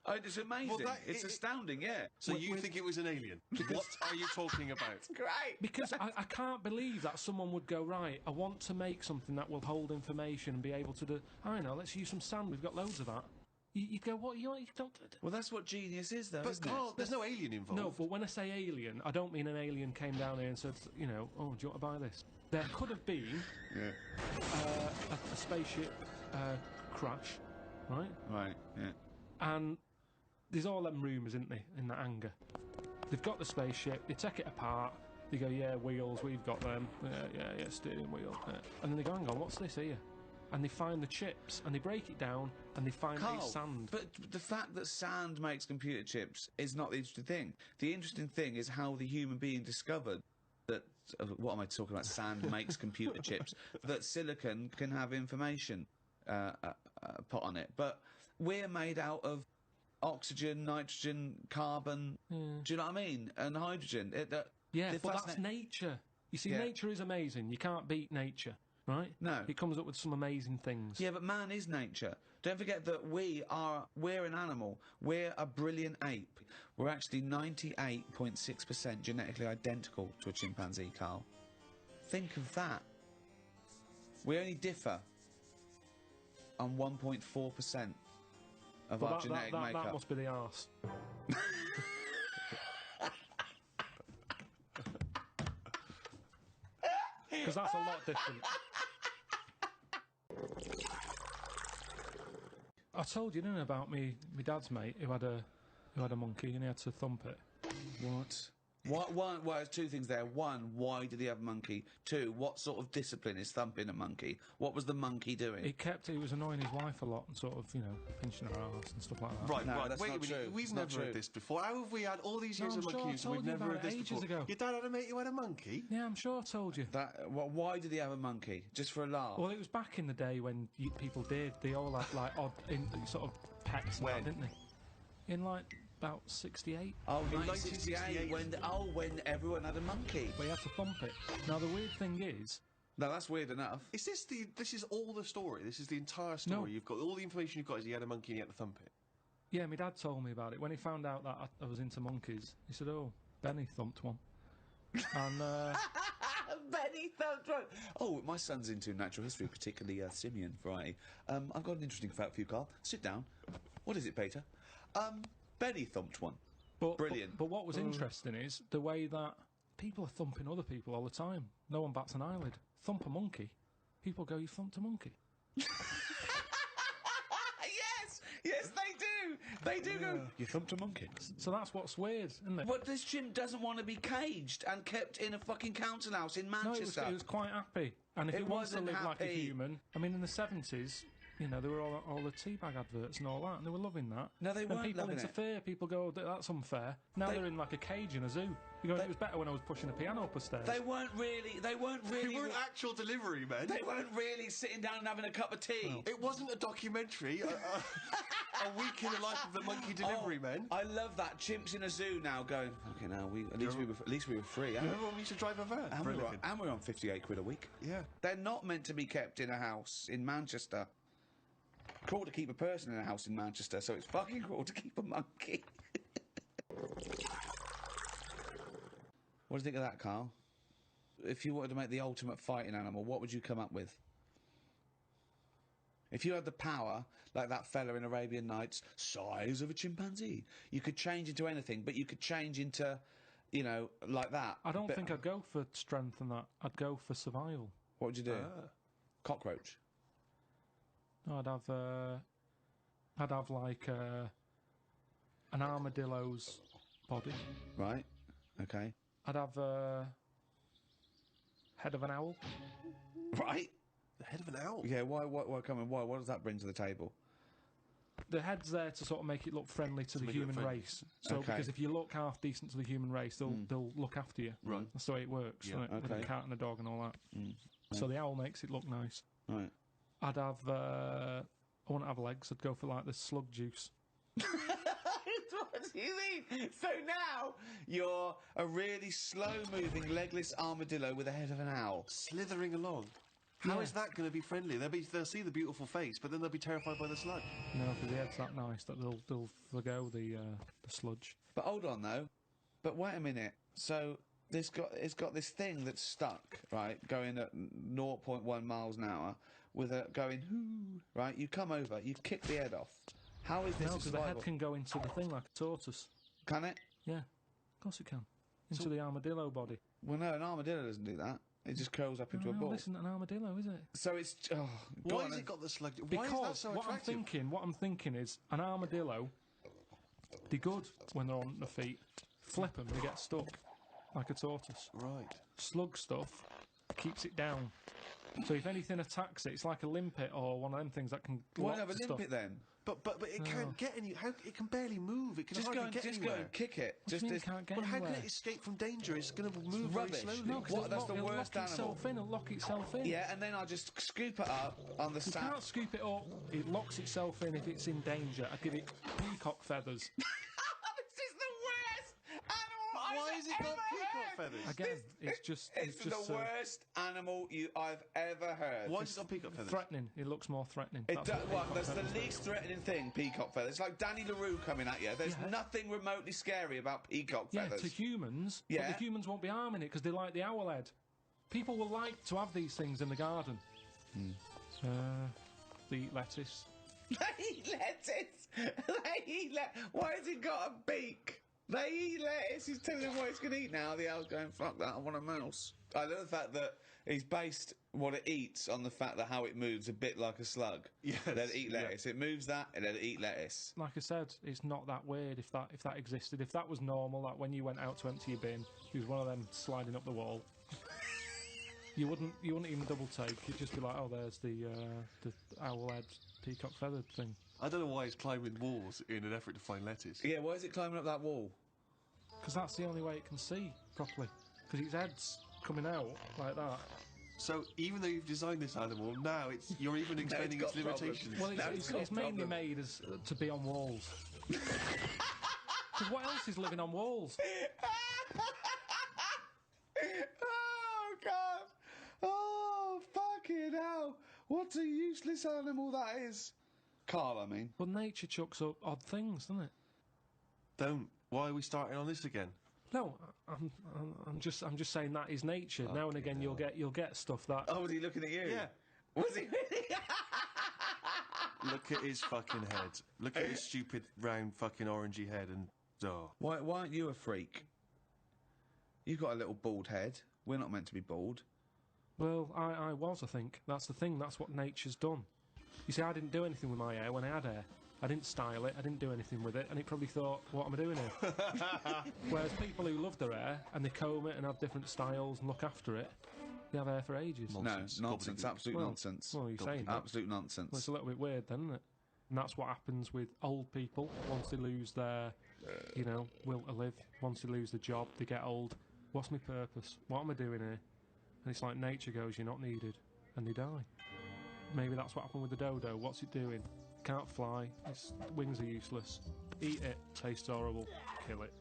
Oh, it's amazing. Well, it's astounding, yeah. So you think it was an alien? What are you talking about? Great. Because I can't believe that someone would go, right, I want to make something that will hold information and be able to do... I don't know, let's use some sand, we've got loads of that. You go, what, you don't... Well, that's what genius is, though, But isn't Carl, there's no alien involved. No, but when I say alien, I don't mean an alien came down here and said, you know, oh, do you want to buy this? There could have been a spaceship crash, right? Right, yeah. And there's all them rumours, isn't there, in that hangar. They've got the spaceship, they take it apart, they go, yeah, wheels, we've got them, yeah, steering wheel. And then they go, hang on, what's this here? And they find the chips, and they break it down, and they find Carl, it's sand. but the fact that sand makes computer chips is not the interesting thing. The interesting thing is how the human being discovered that... what am I talking about? Sand makes computer chips. That silicon can have information put on it. But we're made out of oxygen, nitrogen, carbon. Do you know what I mean? And hydrogen. Yeah, they're but that's fascinating. nature. You see, Yeah. nature is amazing. You can't beat nature, right? No. It comes up with some amazing things. Yeah, but man is nature. Don't forget that we're an animal. We're a brilliant ape. We're actually 98.6% genetically identical to a chimpanzee, Carl. Think of that. We only differ on 1.4% of But our genetic makeup. that must be the arse. Because that's a lot different. I told you, didn't I, about my dad's mate who had a monkey and he had to thump it. What? Well, there's two things there. One, why did he have a monkey? Two, what sort of discipline is thumping a monkey? What was the monkey doing? He was annoying his wife a lot and sort of, you know, pinching her arse and stuff like that. Right, No, right. that's Wait not a minute. true. We've It's not never heard true. this before. How have we had all these years No, of I'm sure I monkey use and told we've you never about heard this it ages before? ago. Your dad had a mate who had a monkey? Yeah, I'm sure I told you. Why did he have a monkey? Just for a laugh? Well, it was back in the day when people did. They all had, like, odd sort of pets and When? that, didn't they? In, like, about 68. Oh, In 1968, 1968. when everyone had a monkey. But you had to thump it. Now, the weird thing is... No, that's weird enough. Is this is all the story? This is the entire story? No. You've got all the information you've got is he had a monkey and he had to thump it. Yeah, my dad told me about it. When he found out that I was into monkeys, he said, oh, Benny thumped one. And, Benny thumped one. Oh, my son's into natural history, particularly simian variety. I've got an interesting fact for you, Carl. Sit down. What is it, Peter? Benny thumped one. Brilliant. But what was interesting is the way that people are thumping other people all the time. No one bats an eyelid. Thump a monkey. People go, you thumped a monkey. Yes, they do. They do go, you thumped a monkey. So that's what's weird, isn't it? But this chimp doesn't want to be caged and kept in a fucking council house in Manchester. No, it was quite happy. And if it wants to live like a human... I mean, in the 70s... You know, there were all the teabag adverts and all that, and they were loving that. No, they weren't and people loving interfere. People go, that's unfair. Now they're in like a cage in a zoo. You go, it was better when I was pushing a piano up the stairs. They weren't really. They weren't actual delivery men. They weren't really sitting down and having a cup of tea. Well, it wasn't a documentary. A week in the life of the monkey delivery men. I love that. Chimps in a zoo now going. Okay, now at least we were free. Remember when we used to drive a van? And we're on 58 quid a week. Yeah. They're not meant to be kept in a house in Manchester. Cruel to keep a person in a house in Manchester, so it's fucking cruel to keep a monkey. What do you think of that, Carl? If you wanted to make the ultimate fighting animal, what would you come up with? If you had the power, like that fella in Arabian Nights, size of a chimpanzee, you could change into anything, but you could change into, you know, like that. I don't think I'd go for strength and that. I'd go for survival. What would you do? Cockroach. No, I'd have like an armadillo's body. Right. Okay. I'd have head of an owl. Right. The head of an owl. Yeah. Why? What does that bring to the table? The head's there to sort of make it look friendly to the human race. So because if you look half decent to the human race, they'll look after you. Right. That's the way it works. Yeah. Right? With a cat and a dog and all that. So the owl makes it look nice. Right. I'd have, I wouldn't have legs, I'd go for like the slug juice. What do you mean? So now you're a really slow-moving, legless armadillo with the head of an owl. Slithering along. How is that going to be friendly? They'll see the beautiful face, but then they'll be terrified by the slug. No, because the head's that nice that they'll forgo the sludge. But hold on, though. But wait a minute. So it's got this thing that's stuck, right, going at 0.1 miles an hour, with a going, hoo, right? You come over, you kick the head off. How is this No, because the head can go into the thing like a tortoise. Can it? Yeah, of course it can. Into the armadillo body. Well, no, an armadillo doesn't do that. It just curls up into a ball. This isn't an armadillo, is it? So it's... Oh, why has it got the slug? Why because is that so attractive? what I'm thinking is an armadillo, they're good when they're on their feet. Flip them, they get stuck like a tortoise. Right. Slug stuff keeps it down. So if anything attacks it, it's like a limpet or one of them things that can. Why have a limpet then? But it can't get any. It can barely move. It can just hardly get anywhere. Go and kick it. What do you mean it can't get Well, anywhere? how can it escape from danger? It's going to move very slowly. No, because that's the worst animal. It'll lock itself in. Yeah, and then I'll just scoop it up on the sand. You can't scoop it up. It locks itself in if it's in danger. I'd give it peacock feathers. This is the worst animal Why has it got peacock feathers? Again, it's just the worst animal I've ever heard. Why has it got peacock feathers? Threatening. It looks more threatening. That's the least threatening thing, peacock feathers. It's like Danny LaRue coming at you. There's nothing remotely scary about peacock feathers. Yeah, to humans, yeah. But the humans won't be harming it because they like the owl head. People will like to have these things in the garden. They eat lettuce. They eat lettuce! Why has it got a beak? They eat lettuce. He's telling them what it's going to eat now. The owl's going, fuck that, I want a mouse. I love the fact that he's based what it eats on the fact that how it moves a bit like a slug. Yes. Let it eat lettuce. It moves that, and let it eat lettuce. Like I said, it's not that weird if that existed. If that was normal, that when you went out to empty your bin, there was one of them sliding up the wall. You wouldn't even double take. You'd just be like, oh, there's the owl head peacock feathered thing. I don't know why it's climbing walls in an effort to find lettuce. Yeah, why is it climbing up that wall? Because that's the only way it can see properly. Because its head's coming out like that. So even though you've designed this animal, now you're even explaining its limitations. Well, it's mainly made as to be on walls. Because what else is living on walls? Oh, God! Oh, fucking hell! What a useless animal that is! Carl, I mean. Well, nature chucks up odd things, doesn't it? Don't. Why are we starting on this again? No, I'm just saying that is nature. Now and again, you'll get stuff that. Oh, was he looking at you? Yeah. Was he really? Look at his fucking head. Look at his stupid, round, fucking orangey head and... Oh. Why aren't you a freak? You've got a little bald head. We're not meant to be bald. Well, I was. I think that's the thing. That's what nature's done. You see, I didn't do anything with my hair when I had hair. I didn't style it. I didn't do anything with it, and it probably thought, "What am I doing here?" Whereas people who love their hair and they comb it and have different styles and look after it, they have hair for ages. Nonsense. No, nonsense. Absolute nonsense. Well, you're saying that. Absolute nonsense. Well, it's a little bit weird, then, isn't it? And that's what happens with old people once they lose their, will to live. Once they lose the job, they get old. What's my purpose? What am I doing here? And it's like nature goes, you're not needed, and they die. Maybe that's what happened with the dodo. What's it doing? Can't fly. Its wings are useless. Eat it. Tastes horrible. Kill it.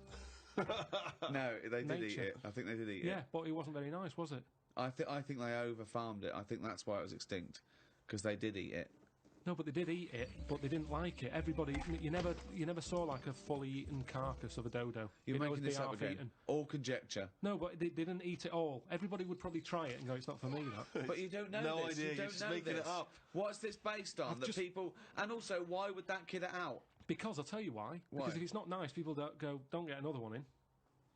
No, they did eat Nature. it. I think they did eat it. Yeah, but it wasn't very nice, was it? I think they over-farmed it. I think that's why it was extinct. Because they did eat it. No, but they did eat it, but they didn't like it. Everybody, you never saw like a fully eaten carcass of a dodo. You're It'd always making be this up half again. eaten. All conjecture. No, but they didn't eat it all. Everybody would probably try it and go, "It's not for me." That. But you don't know No this. idea, You you're don't just know making this. it up. What's this based on? That just- people... And also, why would that kid it out? Because I'll tell you why. Why? Because if it's not nice, people don't get another one in.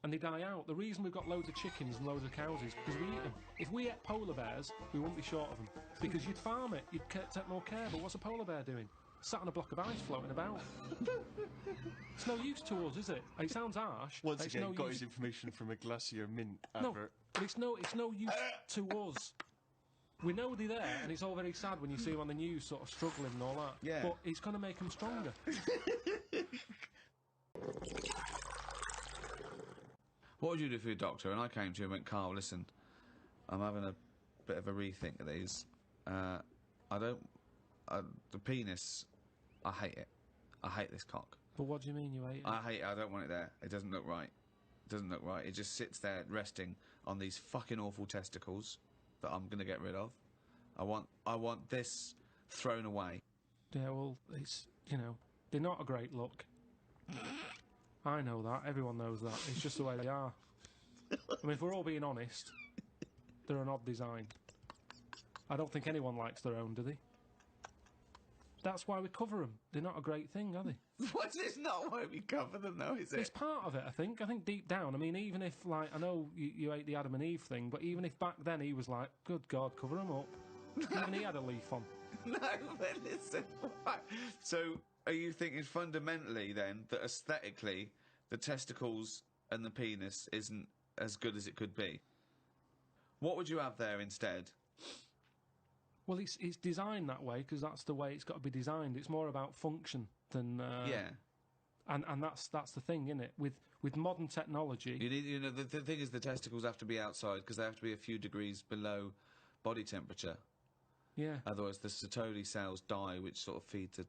And they die out. The reason we've got loads of chickens and loads of cows is because we eat them. If we ate polar bears, we wouldn't be short of them. Because you'd farm it, you'd take more care. But what's a polar bear doing? Sat on a block of ice floating about. It's no use to us, is it? It sounds harsh. Once It's again, no got use- his information from a Glacier Mint No, advert. but it's no use to us. We know they're there, and it's all very sad when you see them on the news sort of struggling and all that. Yeah. But it's going to make them stronger. What would you do for your doctor? And I came to you and went, Carl, listen, I'm having a bit of a rethink of these. The penis, I hate it. I hate this cock. But what do you mean you hate it? I hate it. I don't want it there. It doesn't look right. It doesn't look right. It just sits there resting on these fucking awful testicles that I'm going to get rid of. I want this thrown away. Yeah, well, it's, they're not a great look. I know that. Everyone knows that. It's just the way they are. I mean, if we're all being honest, they're an odd design. I don't think anyone likes their own, do they? That's why we cover them. They're not a great thing, are they? What's this not why we cover them, though, is It's it? part of it, I think. I think deep down, I mean, even if, like, I know you ate the Adam and Eve thing, but even if back then he was like, good God, cover them up. Even he had a leaf on. No, but listen. Right. So, are you thinking fundamentally, then, that aesthetically, the testicles and the penis isn't as good as it could be? What would you have there instead? Well, it's designed that way because that's the way it's got to be designed. It's more about function than... Yeah. And that's the thing, isn't it? With modern technology... You need, the thing is the testicles have to be outside because they have to be a few degrees below body temperature. Yeah. Otherwise, the Sertoli cells die, which sort of feed the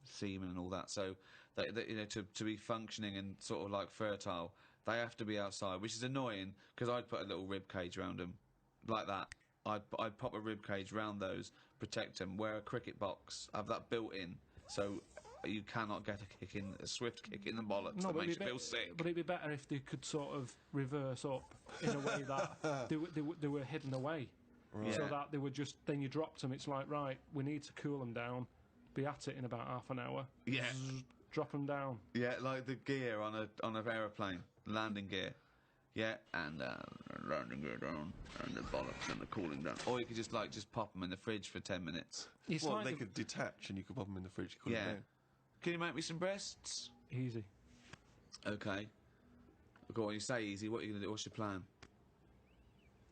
semen and all that. So, to be functioning and sort of like fertile, they have to be outside, which is annoying because I'd put a little rib cage around them, like that. I'd pop a rib cage round those, protect them, wear a cricket box, have that built in, so you cannot get a swift kick in the bollocks that makes you feel sick. But it'd be better if they could sort of reverse up in a way that they were hidden away. Right. So Yeah. that they were just, then you dropped them, it's like, right, we need to cool them down, be at it in about half an hour. Yeah. Drop them down. Yeah, like the gear on an aeroplane, landing gear. Yeah, and landing gear down, and the bollocks and the cooling down. Or you could just pop them in the fridge for 10 minutes. It's Well, like they could detach and you could pop them in the fridge. Cool Yeah. it down. Can you make me some breasts? Easy. Okay. Go on, you say easy. What are you going to do? What's your plan?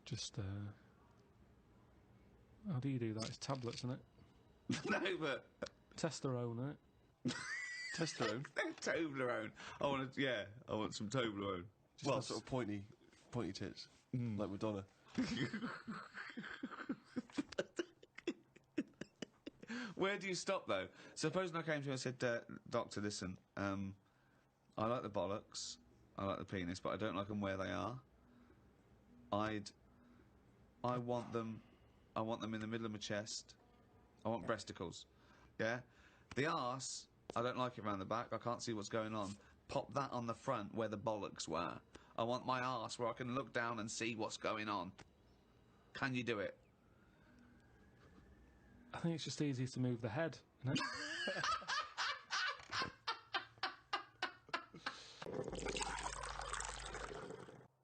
Just, how do you do that? It's tablets, isn't it? No, but Testosterone, isn't it? Testosterone. Toblerone. I want some Toblerone. Well, sort of pointy tits, like Madonna. Where do you stop, though? Supposing I came to you and said, Doctor, listen, I like the bollocks, I like the penis, but I don't like them where they are. I want them in the middle of my chest. I want breasticles. Yeah? The arse, I don't like it round the back, I can't see what's going on. Pop that on the front where the bollocks were. I want my arse where I can look down and see what's going on. Can you do it? I think it's just easier to move the head, isn't it?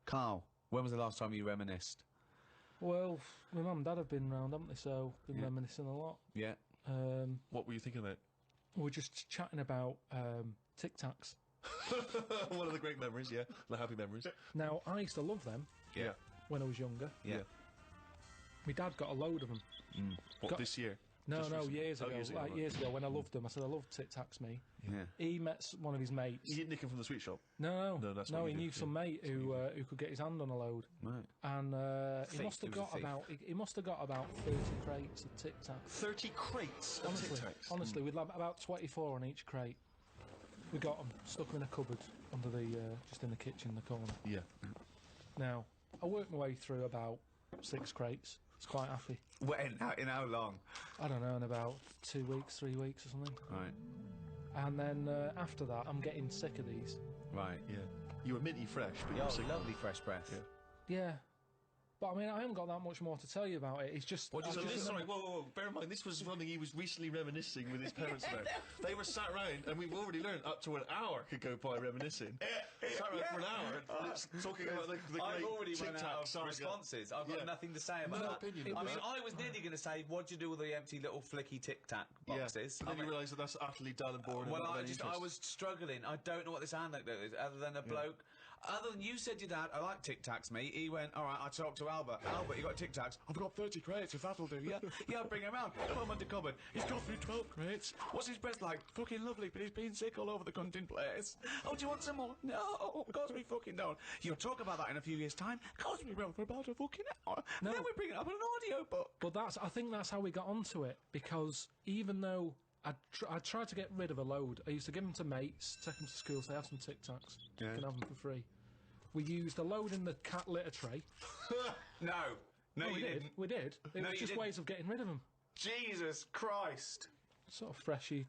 Carl, when was the last time you reminisced? Well, my mum and dad have been round, haven't they? So been reminiscing a lot. Yeah. What were you thinking about? We're just chatting about Tic Tacs. One of the great memories, yeah. The happy memories. Now, I used to love them Yeah. when I was younger. Yeah. My dad got a load of them. What, this year? No, Just no, recently? years Oh, ago. years ago, Like right. years ago when I loved them. I said, I love Tic Tacs, me. Yeah. He met one of his mates. You didn't nick him from the sweet shop? No, No, that's what he you knew do, some yeah. mate who could get his hand on a load. Right. And he Thief, must have he was a got thief. about he must have got about 30 crates of Tic Tacs. 30 crates of Tic Tacs? Honestly, we'd have about 24 on each crate. We got them, stuck them in a cupboard under the just in the kitchen in the corner. Yeah. Now, I worked my way through about 6 crates. I was quite happy. When? In how long? I don't know, in about 2 weeks, 3 weeks or something. Right. And then after that, I'm getting sick of these. Right. Yeah. You were minty fresh, but you were sick. Lovely fresh breath. Yeah. Yeah. But I mean, I haven't got that much more to tell you about it. It's just. What do you So Just this, remember- sorry, whoa. Bear in mind, this was something he was recently reminiscing with his parents about. They were sat round, and we've already learned up to an hour could go by reminiscing. Sat round for an hour, talking about the I've great already Tic run Tac out of saga. responses. I've got Yeah. nothing to say about No that. opinion. I mean, I was nearly going to say, what do you do with the empty little flicky Tic Tac boxes? But then you realise that that's utterly dull and boring. Well, and not I of any I interest. was struggling. I don't know what this anecdote is, other than a bloke. Other than you said your dad, I like Tic Tacs, mate. He went, all right, I talked to Albert. Albert, you got Tic Tacs? I've got 30 crates, if that'll do, yeah? Yeah, bring him round. Put him under cupboard. He's got through 12 crates. What's his breath like? Fucking lovely, but he's been sick all over the cunting place. Oh, do you want some more? No, of course we fucking don't. You'll talk about that in a few years' time. Of course we will for about a fucking hour. No. And then we bring it up in an audio book. But I think that's how we got onto it, because even though I tried to get rid of a load, I used to give them to mates, take them to school, say, have some Tic Tacs, you can have them for free. We used a load in the cat litter tray. No, we you did. didn't. We did. It No, was you just didn't. ways of getting rid of them. Jesus Christ. Sort of freshy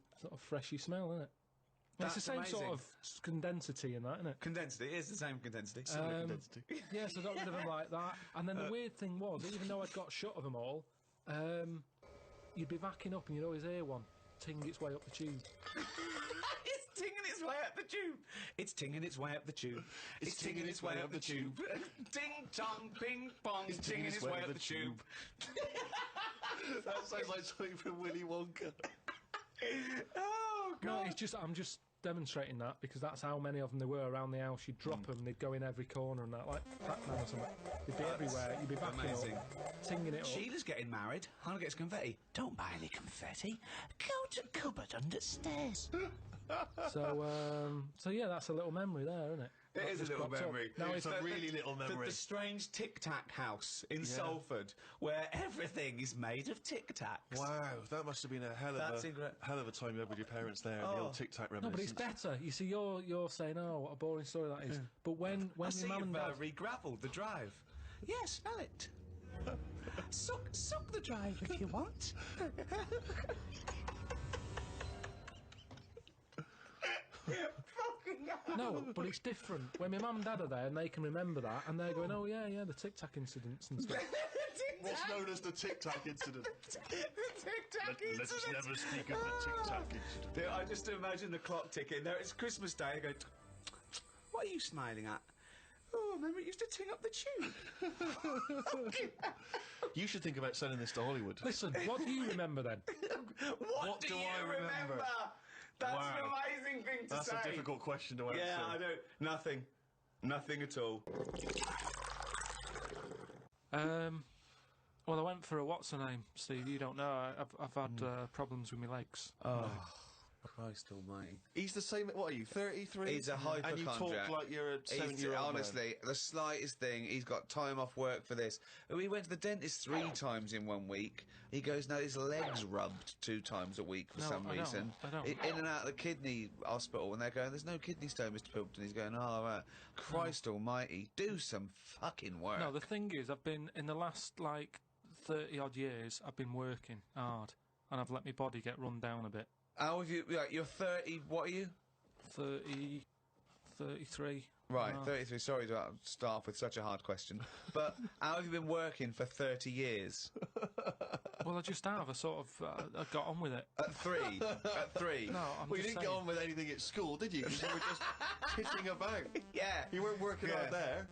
smell, isn't it? It's the That's same amazing. sort of condensity in that, isn't it? Condensity, it is the same condensity. Condensity. Yeah, so I got rid of them like that. And then the weird thing was, even though I'd got shut of them all, you'd be backing up and you'd always hear one ting its way up the tube. It's tinging its way up the tube. It's tinging its way up the tube. It's tinging its way up the tube. Ding tong, ping pong. It's tinging its way up the tube. That sounds like something from Willy Wonka. Oh No, God. it's just I'm just demonstrating that because that's how many of them there were around the house. You'd drop them, they'd go in every corner and that, like Pac-Man or something. They'd be everywhere. You'd be backing amazing. up, tinging it up. Sheila's getting married. Hannah gets confetti. Don't buy any confetti. Go to cupboard under stairs. So yeah, that's a little memory there, isn't it? It That is a just little cropped up. memory. Now It's if a really little memory. The strange Tic Tac house in Salford, where everything is made of Tic Tacs. Wow, that must have been a hell That's of a time you had with your parents there. The old Tic Tac no, but it's reminiscence. better. You see, you're saying, oh, what a boring story that is. But when I your see mum and you've dad, re-gravelled the drive. Yeah, smell it. Suck the drive if you want. no, but it's different. When my mum and dad are there and they can remember that, and they're going, oh yeah, the Tic Tac incidents and stuff. What's known as the Tic Tac incident? The Tic Tac Let us never speak of the Tic Tac incident. Yeah, I just imagine the clock ticking. There, it's Christmas Day. I go, what are you smiling at? Oh, remember it used to ting up the tube. You should think about selling this to Hollywood. Listen, what do you remember then? What do do you I remember? That's Wow. an amazing thing to That's say. a difficult question to answer. Yeah, I don't. Nothing. Nothing at all. Well, I went for a what's her name, Steve. You don't know. I've had problems with my legs. Oh, Christ almighty. He's the same. What are you? 33. He's a And you talk hypochondriac. like you're a 70-year-old man. Honestly, the slightest thing, he's got time off work for this. We went to the dentist 3 times in 1 week. He goes, now his legs rubbed 2 times a week for No, some I don't. reason. I don't. In and out of the kidney hospital, and they're going, there's no kidney stone, Mr. Pilkington. He's going, oh, right. Christ almighty, do some fucking work. No, the thing is, I've been in the last 30 odd years. I've been working hard, and I've let my body get run down a bit. How have you, you're 30, what are you? 30, 33. Right, Oh. 33. Sorry to start off with such a hard question. But how have you been working for 30 years? Well, I just have. I sort of I got on with it. At 3? At 3? No, I'm Well, you just didn't saying. get on with anything at school, did you? 'Cause you were just titting about. Yeah. You weren't working Yeah. out there.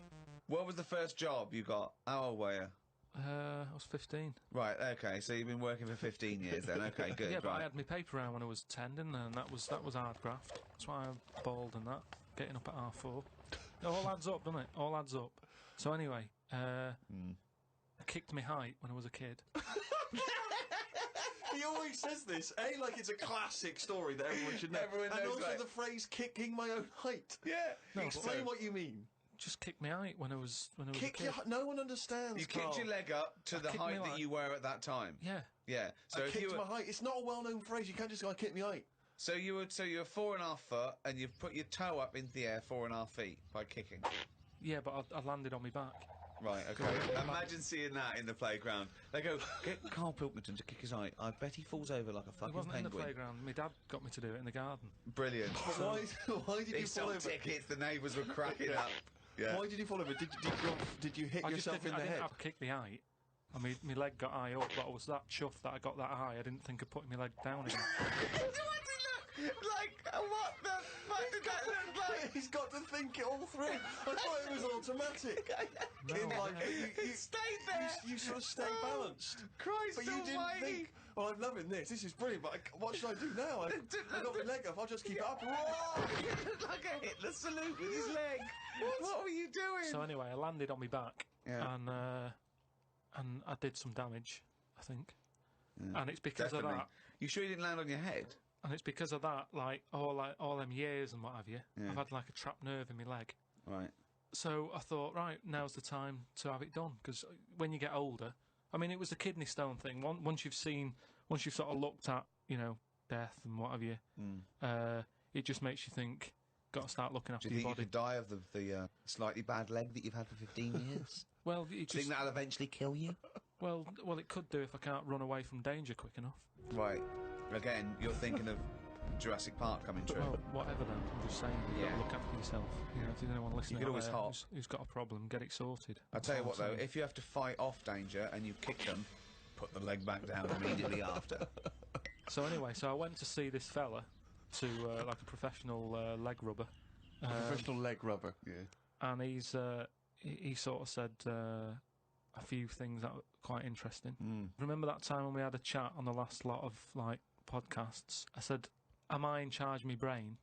What was the first job you got? How old were you? I was 15. Right, okay, so you've been working for 15 years then. Okay, good, Yeah, but I right. had my paper round when I was 10, didn't I? And that was hard graft. That's why I'm bald and that. Getting up at 4:30. It all adds up, doesn't it? All adds up. So anyway, I kicked my height when I was a kid. He always says this, like it's a classic story that everyone should know. Everyone and knows, also right. the phrase "kicking my own height." Yeah. No, Explain what you mean. Just kicked my height when I was a Kick kid. your. No one understands. You kicked Carl. your leg up to the kicked height my that leg. you were at that time. Yeah. Yeah. So I if you kicked were, my height. It's not a well-known phrase. You can't just go, "I kicked my height." so you were 4.5 foot, and you've put your toe up into the air 4.5 feet by kicking. Yeah, but I landed on my back. Right, okay. Imagine seeing that in the playground. They go, get Karl Pilkington to kick his height. I bet he falls over like a It fucking wasn't in the penguin. playground. My dad got me to do it in the garden. Brilliant. Why did you He fall sold over? tickets, the neighbours were cracking up. Yeah. Why did you fall over? Did you hit I just yourself in didn't, the I didn't head? have kicked the height. I mean, my leg got high up, but I was that chuffed that I got that high. I didn't think of putting my leg down again. What did it look like? What the fuck did that look like? He's got to think it all through. I thought it was automatic. In life, but It stayed there. You sort of stay Oh, balanced. Christ But you didn't almighty. think, well, I'm loving this. This is brilliant, but what should I do now? I got my leg up. I'll just keep it up. It looked like a Hitler salute with his leg. What were you doing? So anyway, I landed on my back, Yeah. and I did some damage, I think. And it's because Definitely. of that. You sure you didn't land on your head? And it's because of that, like all them years and what have you. Yeah. I've had like a trapped nerve in my leg. Right. So I thought, right, now's the time to have it done. Because when you get older, I mean, it was the kidney stone thing. Once you've sort of looked at, death and what have you, it just makes you think, got to start looking Do after you your think you body. could die of the slightly bad leg that you've had for 15 years? Well, Do you think that'll eventually kill you? well, it could do if I can't run away from danger quick enough. Right. Again, you're thinking of Jurassic Park coming true. Well, whatever then. I'm just saying, you've got Yeah. to look after yourself. If there's anyone listening could out always there hop. who's got a problem, get it sorted. I'll tell you what, That's all though, I'm saying. if you have to fight off danger and you kick them, put the leg back down immediately after. So anyway, I went to see this fella, to like a professional leg rubber, Professional leg rubber. Yeah. and he sort of said a few things that were quite interesting. Remember that time when we had a chat on the last lot of like podcasts? I said, "Am I in charge of my brain,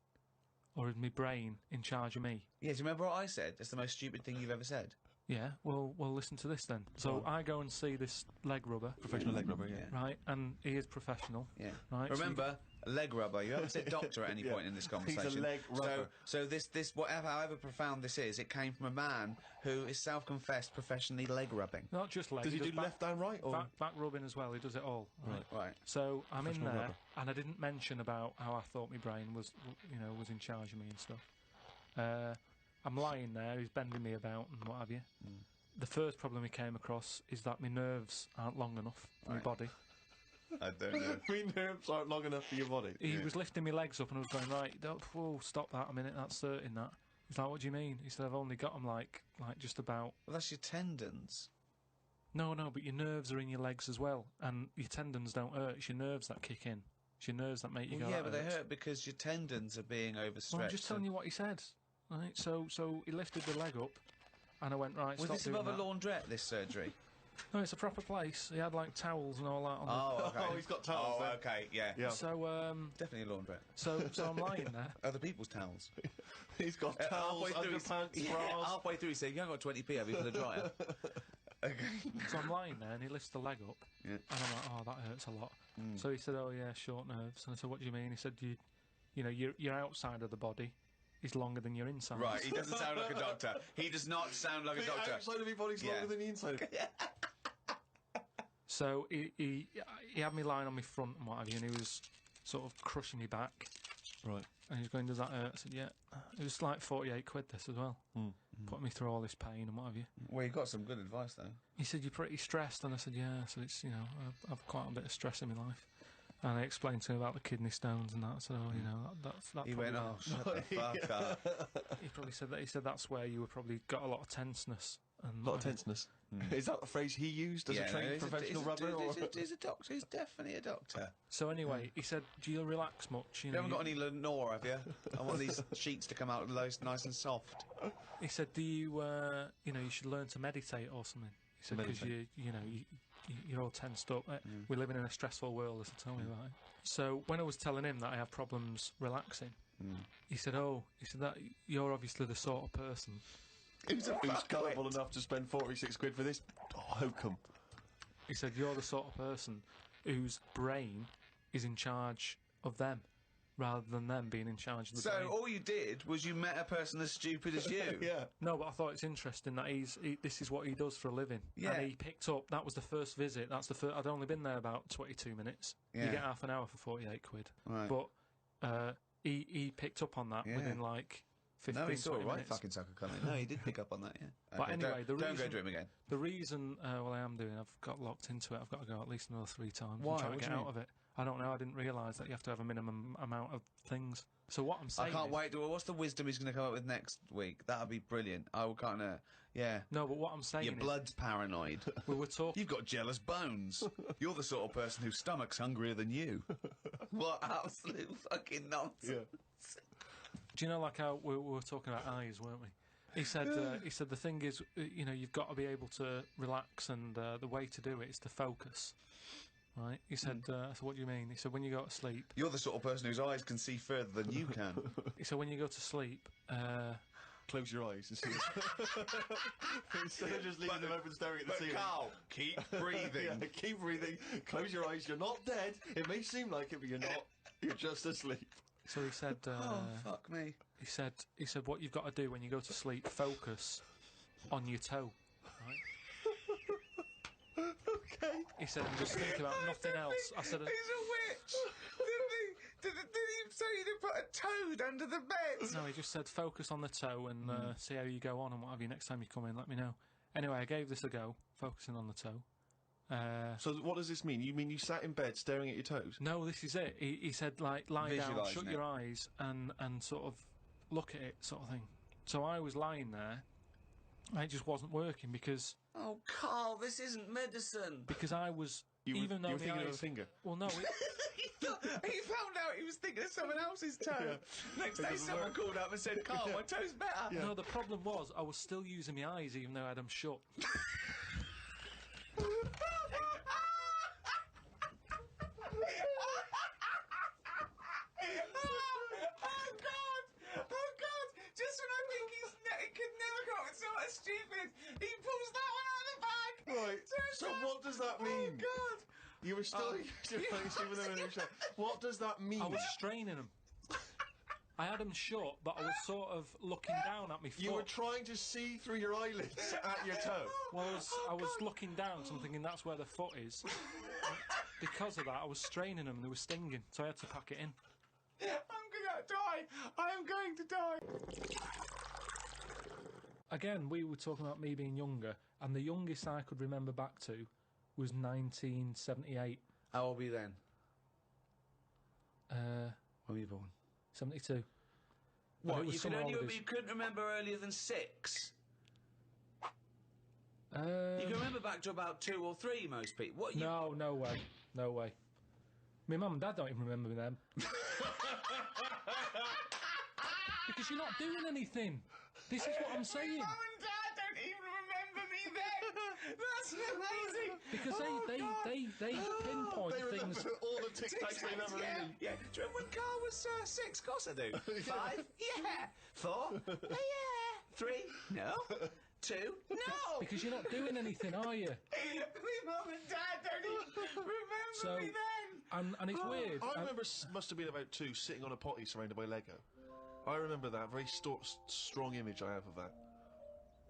or is my brain in charge of me?" Yeah, do you remember what I said? It's the most stupid thing you've ever said. Yeah. Well, listen to this then. So I go and see this leg rubber, Professional leg rubber, yeah. right? And he is professional. Yeah. Right. so Remember, leg rubber. You haven't said doctor at any Yeah. point in this conversation. leg rubber. So this whatever, however profound this is, it came from a man who is self-confessed professionally leg rubbing. not just leg. Does he do does left and right? Or? back rubbing as well. He does it all. Right. Right. So I'm in Professional there, rubber. and I didn't mention about how I thought my brain was in charge of me and stuff. I'm lying there. He's bending me about and what have you. The first problem he came across is that my nerves aren't long enough for my Right. body. I don't know. My nerves aren't long enough for your body. He was lifting my legs up and I was going, right, whoa, stop that a minute, that's certain that. He's like, what do you mean? He said, I've only got them like just about... Well, that's your tendons. No, but your nerves are in your legs as well. And your tendons don't hurt, it's your nerves that kick in. It's your nerves that make you Well, go, yeah, that but they hurts." hurt because your tendons are being overstretched. Well, I'm just telling you what he said. Right, so he lifted the leg up and I went, right, Was stop this doing above a that. laundrette, this surgery? No, it's a proper place. He had like towels and all that on Oh, okay. Oh, he's got towels Oh, there. okay, yeah. Yeah. So Definitely a laundrette. so I'm lying there. Other people's towels. He's got towels, underpants, yeah, bras. halfway through he said, you haven't got 20p, have you, for the dryer? Okay. So I'm lying there and he lifts the leg up Yeah. and I'm like, oh, that hurts a lot. So he said, oh yeah, short nerves. And I said, what do you mean? He said, your outside of the body is longer than your inside. Right, he doesn't sound like a doctor. He does not sound like a The doctor. outside of your body's Yeah. longer than the inside. So he had me lying on my front and what have you, and he was sort of crushing me back. Right. And he was going, does that hurt? I said, yeah. It was like 48 quid this as well. Putting me through all this pain and what have you. Well, you got some good advice, though. He said, you're pretty stressed. And I said, yeah. So it's, I've quite a bit of stress in my life. And I explained to him about the kidney stones and that. So you know, that He went, "Oh, shut the fuck up." He probably said that. He said that's where you were probably got a lot of tenseness. And A lot of tenseness. Is that a phrase he used as a trained professional rubber? He's a doctor. He's definitely a doctor. So anyway, he said, "Do you relax much? You haven't got any Lenore, have you? I want these sheets to come out nice and soft. He said, "Do you, you know, you should learn to meditate or something." He said, "Because you're all tensed up. We're living in a stressful world," as he told me about it. So when I was telling him that I have problems relaxing, he said, that you're obviously the sort of person Who's gullible enough to spend 46 quid for this hokum? He said, you're the sort of person whose brain is in charge of them, rather than them being in charge of the brain. So all you did was you met a person as stupid as you. Yeah. No, but I thought it's interesting that this is what he does for a living. Yeah. And he picked up, that was the first visit, that's the first, I'd only been there about 22 minutes. Yeah. You get half an hour for 48 quid. Right. But he picked up on that within like 15, No, he saw 20 a right minutes. fucking sucker coming. No, he did pick up on that, yeah. But anyway, don't go to him again. The reason, well, I am doing, I've got locked into it. I've got to go at least another 3 times. Why? I'm trying What to do get you out of it. I don't know. I didn't realise that you have to have a minimum amount of things. So what I'm saying I can't is, wait. What's the wisdom he's going to come up with next week? That'll be brilliant. I will kind of, yeah. No, but what I'm saying Your is, blood's paranoid. we were talking. You've got jealous bones. You're the sort of person whose stomach's hungrier than you. What absolute fucking nonsense. Yeah. Do you know, like how we were talking about eyes, weren't we? He said the thing is, you know, you've got to be able to relax, and the way to do it is to focus. Right? He said, so what do you mean? He said, when you go to sleep... You're the sort of person whose eyes can see further than you can. He said, when you go to sleep... Close your eyes and see. Instead of just leaving them open, staring at the ceiling. Carl, keep breathing. Yeah, keep breathing. Close your eyes. You're not dead. It may seem like it, but you're not. You're just asleep. So he said... Oh, fuck me. He said, what you've got to do when you go to sleep, focus on your toe, right? Okay. He said, and just think about nothing else. I said, He's a witch. Did he say to put a toad under the bed? no, he just said, focus on the toe and see how you go on and what have you. Next time you come in, let me know. Anyway, I gave this a go, focusing on the toe. So what does this mean? You mean you sat in bed staring at your toes? No, this is it. He said, like, lie down, Visualising shut it. your eyes and sort of look at it, sort of thing. So I was lying there, and it just wasn't working because Oh, Carl, this isn't medicine. I was... You even though were my thinking of a eyes- finger. Well, no, He found out he was thinking of someone else's toe. Next day, someone called up and said, Carl, my toe's better. no, the problem was I was still using my eyes even though I had them shut. Oh, God! Just when I think he could never come up with something stupid, he pulls that one out of the bag! Right. So what does that mean? Oh, God! You were still What does that mean? I was straining them. I had them shut, but I was sort of looking down at my foot. You were trying to see through your eyelids at your toe. Well, I was looking down, so I'm thinking that's where the foot is. Because of that, I was straining them and they were stinging, so I had to pack it in. I'm gonna die! I am going to die! Again, we were talking about me being younger, and the youngest I could remember back to was 1978. How old were you then? When were you born? 72. What, you couldn't remember earlier than 6? You can remember back to about 2 or 3, most people. What? No way. No way. My mum and dad don't even remember them. Because you're not doing anything. This is what I'm saying. Mum and Dad don't even remember me then. That's amazing. Because they pinpoint They remember things. all the Tic Tacs they've ever eaten. Yeah. Do you remember when Carl was 6? Of course I do. 5? Yeah. 4? Yeah. 3? No. 2? No. Because you're not doing anything, are you? My mum and Dad don't even remember me then. And it's weird. I remember must have been about 2 sitting on a potty surrounded by Lego. I remember that. Very strong image I have of that.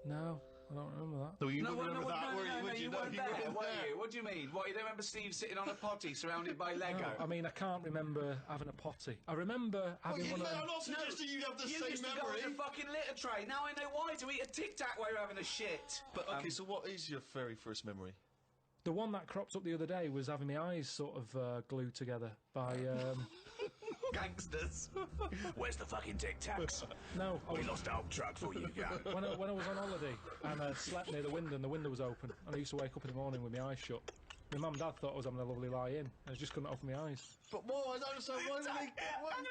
No, I don't remember that. No, you don't remember that, were you? You weren't there, were you? What do you mean? What, you don't remember Steve sitting on a potty surrounded by Lego? No, I mean, I can't remember having a potty. I remember having one of them. I'm not suggesting you have the You same used to go memory. on a fucking litter tray. Now I know why. To eat a Tic Tac while you're having a shit. But okay, so what is your very first memory? The one that cropped up the other day was having my eyes sort of glued together by... Gangsters. Where's the fucking Tic Tacs? No, We lost our truck for you, yeah. when I was on holiday and I slept near the window and the window was open and I used to wake up in the morning with my eyes shut. My mum and dad thought I was having a lovely lie-in. I just couldn't open my eyes. But whoa, I don't understand. Why were they? What do you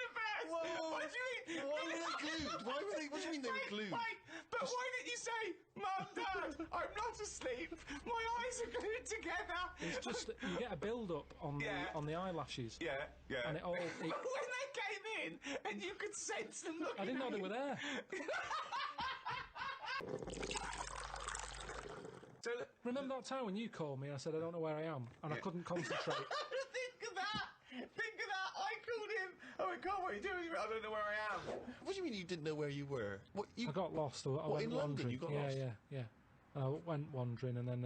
mean? Why were they glued? Why were they? What do you mean they were glued? But why didn't you say, Mum, Dad, I'm not asleep. My eyes are glued together. It's just that you get a build-up on the eyelashes. Yeah. And it all... When they came in and you could sense them looking I didn't know they were there. So, Remember that time when you called me and I said I don't know where I am and I couldn't concentrate? Think of that! I called him. I went, Carl, what are you doing? I don't know where I am. What do you mean you didn't know where you were? What you? I got lost. I What, went in wandering. London you got lost? Yeah. I went wandering and then,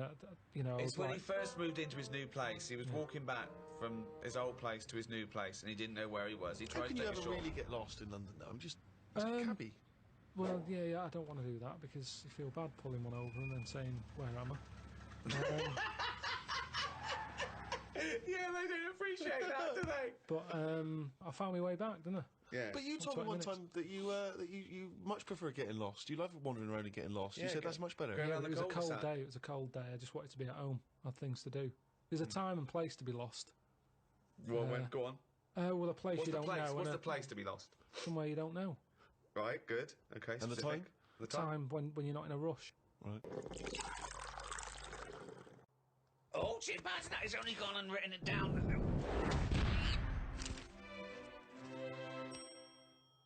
you know... I It's was when like, he first moved into his new place. He was walking back from his old place to his new place and he didn't know where he was. He How tried can to you take a ever short. really get lost in London though? It's a cabbie. Well, yeah, I don't want to do that because you feel bad pulling one over and then saying, where am I? Yeah, they don't appreciate that, do they? But I found my way back, didn't I? Yeah. But you told me 20 one minutes. time that you much prefer getting lost. You love wandering around and getting lost. You Yeah, said go- that's much better. go Yeah, around it the was a cold cul-de-sac. day. It was a cold day. I just wanted to be at home. I had things to do. There's a time and place to be lost. Well, go on. Well, a place What's you the don't place? know. What's and the place to be lost? Somewhere you don't know. Right, good. Okay, And the specific. time? The time. Time when you're not in a rush. Right. Oh, chimpanzee, he's only gone and written it down.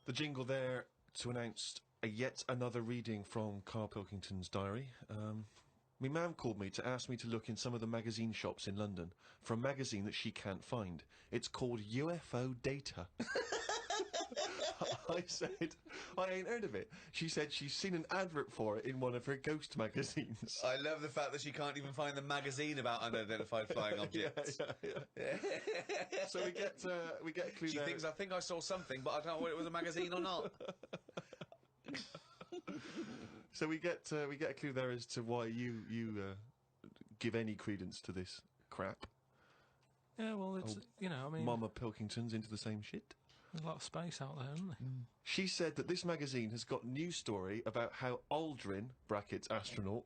The jingle there to announce yet another reading from Karl Pilkington's diary. My mum called me to ask me to look in some of the magazine shops in London for a magazine that she can't find. It's called UFO Data. I said, I ain't heard of it. She said she's seen an advert for it in one of her ghost magazines. I love the fact that she can't even find the magazine about unidentified flying objects. Yeah. So we get a clue She there. thinks, I think I saw something, but I don't know whether it was a magazine or not. So we get a clue there as to why you give any credence to this crap. Yeah, well, it's, you know, I mean, Mama Pilkington's into the same shit. there's a lot of space out there, isn't there? She said that this magazine has got news story about how Aldrin (brackets astronaut)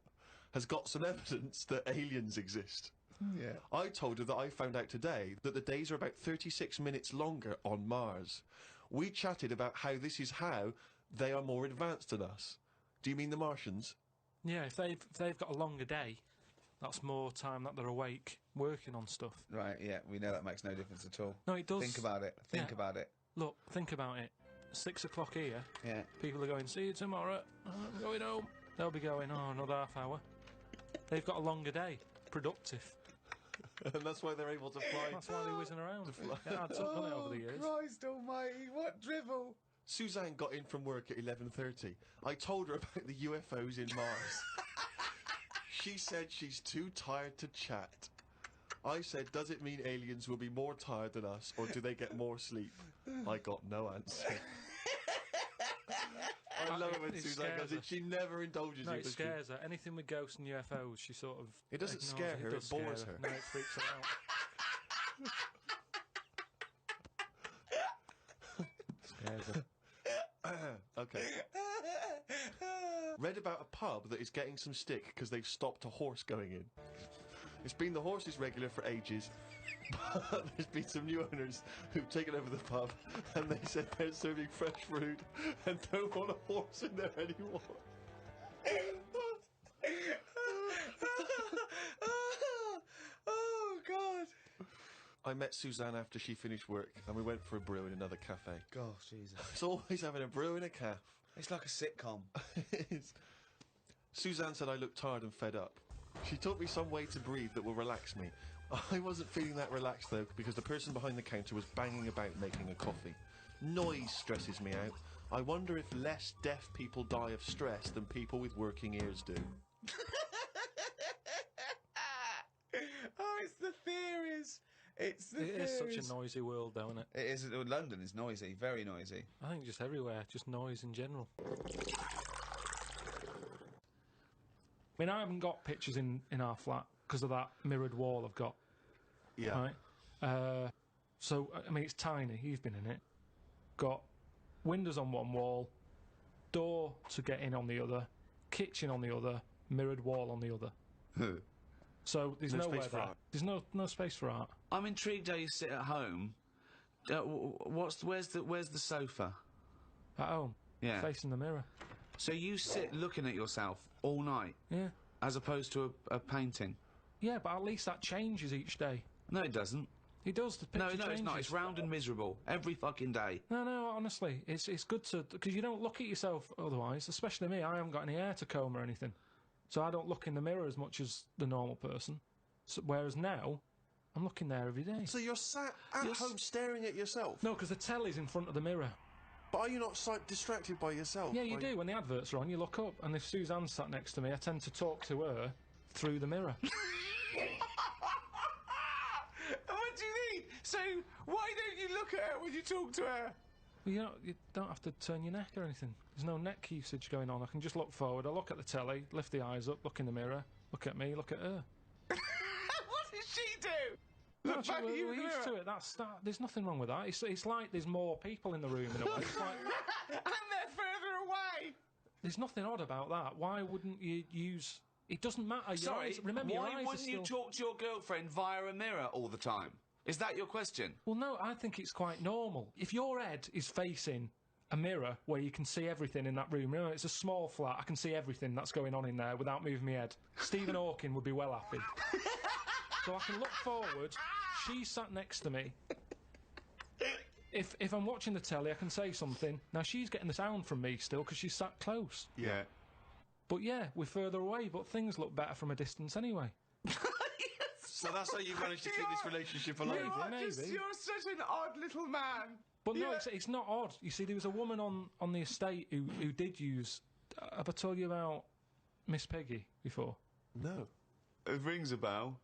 has got some evidence that aliens exist. Yeah. I told her that I found out today that the days are about 36 minutes longer on Mars. We chatted about how this is how they are more advanced than us. Do you mean the Martians? Yeah, if they've got a longer day, that's more time that they're awake working on stuff. Right, yeah, we know that makes no difference at all. No, it does. Think about it. Think Yeah. about it. Look, think about it. 6 o'clock here. Yeah. People are going, see you tomorrow. I'm going home. They'll be going, oh, another half hour. They've got a longer day. Productive. And that's why they're able to fly. That's why they're whizzing around. It adds up, doesn't it, over the years? Christ almighty, what drivel! Suzanne got in from work at 11:30. I told her about the UFOs in Mars. She said she's too tired to chat. I said, does it mean aliens will be more tired than us, or do they get more sleep? I got no answer. I love it when It Suzanne scares goes in. her. She never indulges No, you. it does she? scares her. Anything with ghosts and UFOs, she sort of... It doesn't ignores scare her, does it bores scare her. No, it freaks her out. Scares her. Okay. Read about a pub that is getting some stick because they've stopped a horse going in. It's been the horse's regular for ages, but there's been some new owners who've taken over the pub and they said they're serving fresh food and don't want a horse in there anymore. Oh, God! I met Suzanne after she finished work and we went for a brew in another cafe. Gosh, Jesus. It's always having a brew in a cafe. It's like a sitcom. Suzanne said I looked tired and fed up. She taught me some way to breathe that will relax me. I wasn't feeling that relaxed though because the person behind the counter was banging about making a coffee. Noise stresses me out. I wonder if less deaf people die of stress than people with working ears do. Oh, it's the theories. It's the It theories. is such a noisy world, though, isn't it? It is. London is noisy, very noisy. I think just everywhere, just noise in general. I mean, I haven't got pictures in our flat because of that mirrored wall I've got. Yeah. Right? So, I mean, it's tiny. You've been in it. Got windows on one wall, door to get in on the other, kitchen on the other, mirrored wall on the other. So there's No nowhere space for there. art. There's no space for art. I'm intrigued how you sit at home. Where's the sofa? At home, Yeah. facing the mirror. So you sit looking at yourself all night, Yeah. as opposed to a painting. Yeah, but at least that changes each day. No, it doesn't. It does. The picture No, changes. it's not. It's round and miserable every fucking day. No, honestly, it's good to, because you don't look at yourself otherwise. Especially me, I haven't got any hair to comb or anything, so I don't look in the mirror as much as the normal person. So, whereas now, I'm looking there every day. So you're sat at home staring at yourself? No, because the telly's in front of the mirror. But are you not distracted by yourself? Yeah, you do. When the adverts are on, you look up, and if Suzanne's sat next to me, I tend to talk to her through the mirror. What do you mean? So why don't you look at her when you talk to her? Well, you don't have to turn your neck or anything. There's no neck usage going on. I can just look forward. I look at the telly, lift the eyes up, look in the mirror, look at me, look at her. What does she do? No, Look back at you we're in the used to mirror. it. There's nothing wrong with that. It's like there's more people in the room in a way. It's like, And they're further away. there's nothing odd about that. Why wouldn't you use? It doesn't matter. Your Sorry, eyes, remember, your why eyes wouldn't are you still... talk to your girlfriend via a mirror all the time? Is that your question? Well, no, I think it's quite normal. If your head is facing a mirror where you can see everything in that room, you know, it's a small flat, I can see everything that's going on in there without moving my head. Stephen Hawking would be well happy. So I can look forward, she's sat next to me. If I'm watching the telly, I can say something. Now, she's getting the sound from me still because she's sat close. Yeah. But yeah, we're further away, but things look better from a distance anyway. So that's how you managed to keep this relationship alive? Maybe. You're such an odd little man. But no, it's not odd. You see, there was a woman on the estate who did use... have I told you about Miss Peggy before? No. It rings a bell.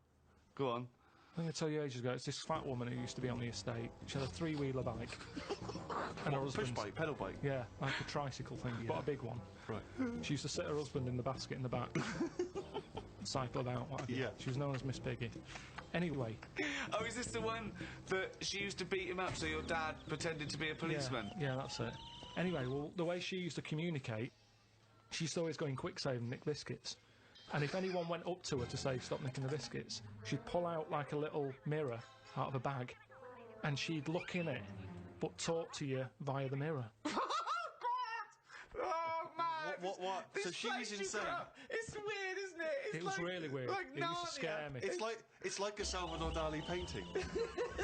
Go on. I think I told you ages ago, it's this fat woman who used to be on the estate. She had a three-wheeler bike. And her Push husband... bike, pedal bike. Yeah, like a tricycle thing, but a big one. Right. She used to sit her husband in the basket in the back. Cycle about, what have you. Yeah. She was known as Miss Piggy. Anyway. Oh, is this the one that she used to beat him up so your dad pretended to be a policeman? Yeah, that's it. Anyway, well, the way she used to communicate, she used to always go in quick save and nick biscuits. And if anyone went up to her to say, stop nicking the biscuits, she'd pull out like a little mirror out of a bag, and she'd look in it, but talk to you via the mirror. Oh, God! Oh, man! What? This So she was place you insane? grew up- It's weird, isn't it? It's It was like, really weird. Like It used to scare me. It's like a Salvador Dali painting.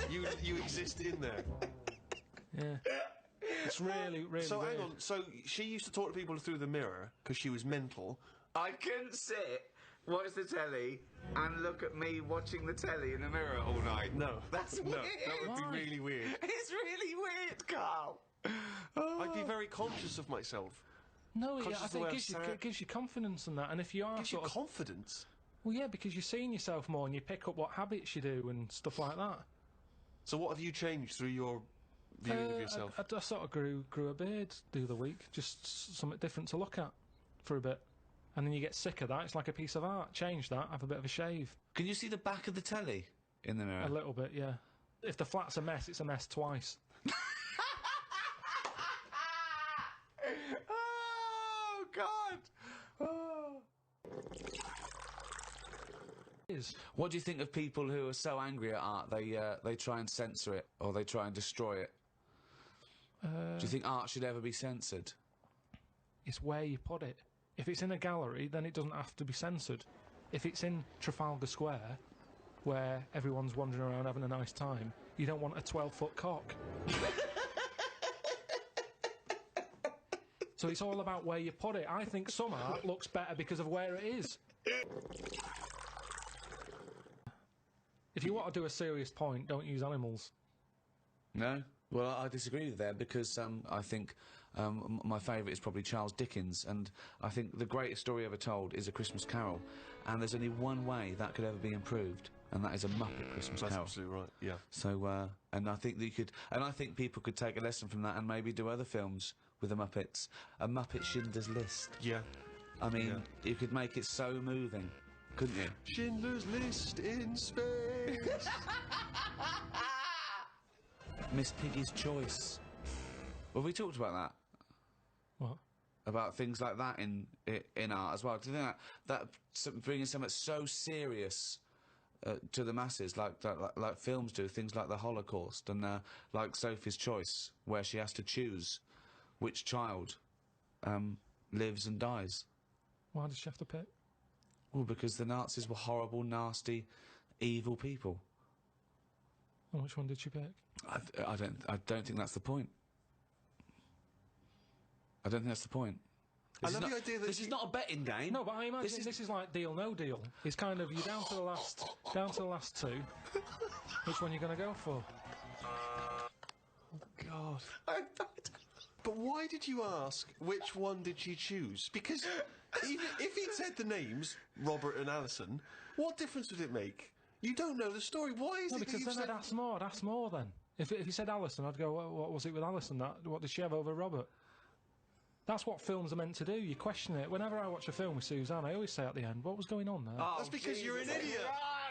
you exist in there. Yeah. It's really, really So weird. hang on. So she used to talk to people through the mirror because she was mental. I couldn't sit, watch the telly, and look at me watching the telly in the mirror all night. No, That's no, weird. that would Why? be really weird. It's really weird, Carl. I'd be very conscious of myself. No, yeah, Conscious I of the think way it I'm gives you, sat. it gives you confidence and that. And if you are Gives you sort of... confidence. Well, yeah, because you're seeing yourself more and you pick up what habits you do and stuff like that. So what have you changed through your viewing of yourself? I sort of grew a beard the other week, just something different to look at for a bit. And then you get sick of that. It's like a piece of art. Change that, have a bit of a shave. Can you see the back of the telly in the mirror? A little bit, yeah. If the flat's a mess, it's a mess twice. Oh, God! Oh. Is. What do you think of people who are so angry at art they try and censor it or they try and destroy it? Do you think art should ever be censored? It's where you put it. If it's in a gallery, then it doesn't have to be censored. If it's in Trafalgar Square, where everyone's wandering around having a nice time, you don't want a 12-foot cock. So it's all about where you put it. I think some art looks better because of where it is. If you want to do a serious point, don't use animals. No? Well, I disagree with that because I think my favourite is probably Charles Dickens, and I think the greatest story ever told is A Christmas Carol, and there's only one way that could ever be improved, and that is a Muppet Christmas That's Carol. absolutely right. Yeah. So, and I think that you could, and I think people could take a lesson from that and maybe do other films with the Muppets. A Muppet Schindler's List. Yeah. I mean, you could make it so moving. couldn't you? Schindler's List in space. Miss Piggy's Choice. Well, we talked about that. What? About things like that in art as well. Do you think that bringing something so serious to the masses, like films do, things like the Holocaust and like Sophie's Choice, where she has to choose which child lives and dies. Why does she have to pick? Well, because the Nazis were horrible, nasty, evil people. And which one did she pick? I don't think that's the point. I don't think that's the point. I love the idea that this is not a betting game. No, but I imagine this is like Deal No Deal. It's kind of, you're down to the last two. Which one are you going to go for? God. But why did you ask which one did she choose? Because even if he'd said the names, Robert and Alison, what difference would it make? You don't know the story. Why is No, it because that then I'd ask more then. If you said Alison, I'd go, what was it with Alison? What did she have over Robert? That's what films are meant to do. You question it. Whenever I watch a film with Suzanne, I always say at the end, what was going on there? Oh, That's because you're an idiot.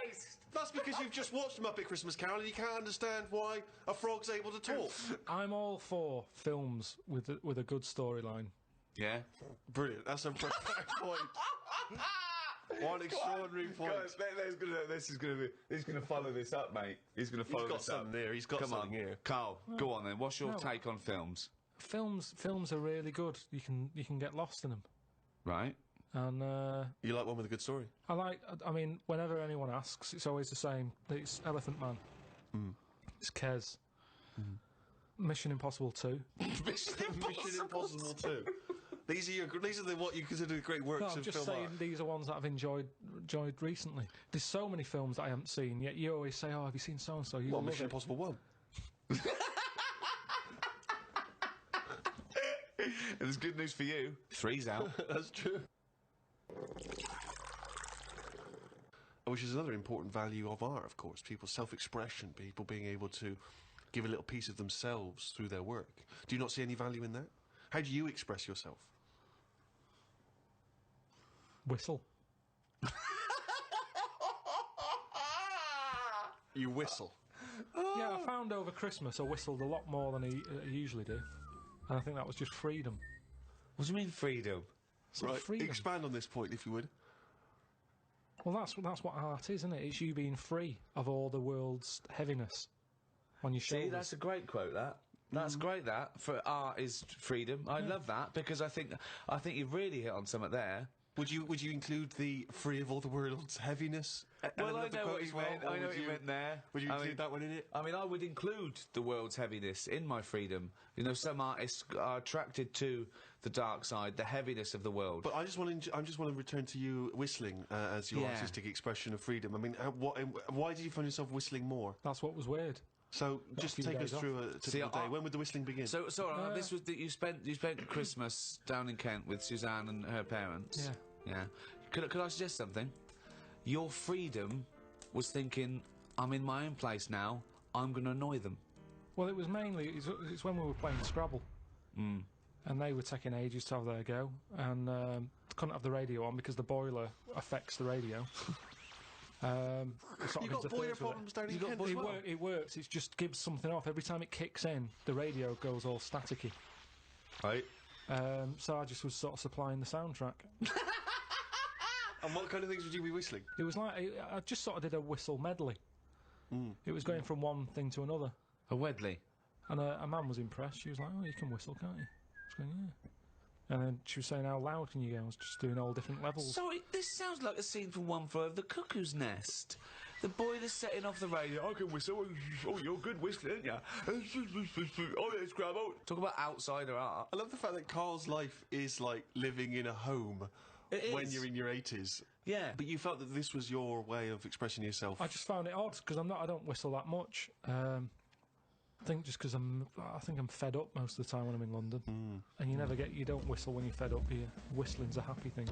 Christ. That's because you've just watched Muppet Christmas Carol and you can't understand why a frog's able to talk. I'm all for films with a good storyline. Yeah. Brilliant. That's a perfect point. One extraordinary point. He's gonna follow this up, mate. He's gonna follow He's got this up. something there. He's got something here. Carl, go on then. What's your take on films? Films are really good. You can get lost in them. Right. And You like one with a good story? I mean, whenever anyone asks, it's always the same. It's Elephant Man. It's Kes. Mission Impossible 2. Mission Impossible 2. These are what you consider the great works No, I'm of just film saying art. these are ones that I've enjoyed recently. There's so many films that I haven't seen, yet you always say, "Oh, have you seen so and so?" Well, Mission Impossible 1. And there's good news for you. 3's out. That's true. Which is another important value of art, of course. People's self-expression, people being able to give a little piece of themselves through their work. Do you not see any value in that? How do you express yourself? Whistle. You whistle. Yeah, I found over Christmas I whistled a lot more than I usually do. And I think that was just freedom. What do you mean freedom? Right, freedom. expand on this point, if you would. Well, that's what art is, isn't it? It's you being free of all the world's heaviness on your shoulders. See, that's a great quote, that. That's great, that. For art is freedom. I love that, because I think you've really hit on something there. Would you include the free of all the world's heaviness? Well, I know what you meant. I know what you meant there. Would you include that one in it? I mean, I would include the world's heaviness in my freedom. You know, some artists are attracted to the dark side, the heaviness of the world. But I just want to return to you whistling as your artistic expression of freedom. I mean, why did you find yourself whistling more? That's what was weird. So just few take us days off. through a typical day. When would the whistling begin? So this was that you spent Christmas down in Kent with Suzanne and her parents. Yeah. Yeah. Could I suggest something? Your freedom was thinking, I'm in my own place now, I'm going to annoy them. Well, it was mainly, it's when we were playing Scrabble. And they were taking ages to have their go. And couldn't have the radio on because the boiler affects the radio. You've got boiler problems down in Kent as well? It works, it just gives something off. Every time it kicks in, the radio goes all staticky. Right. So I just was sort of supplying the soundtrack. And what kind of things would you be whistling? It was like, I just sort of did a whistle medley. It was going from one thing to another. A Wedley. And a man was impressed. She was like, "Oh, you can whistle, can't you?" I was going, "Yeah." And then she was saying, "How loud can you go?" I was just doing all different levels. Sorry, this sounds like a scene from One Flew Over the Cuckoo's Nest. The boiler's setting off the radio. I can whistle. Oh, you're good whistling, aren't you? Oh, let's grab out. Talk about outsider art. I love the fact that Carl's life is like living in a home when you're in your 80s. Yeah. But you felt that this was your way of expressing yourself. I just found it odd because I don't whistle that much. I think just because I think I'm fed up most of the time when I'm in London, and you don't whistle when you're fed up here. Whistling's a happy thing.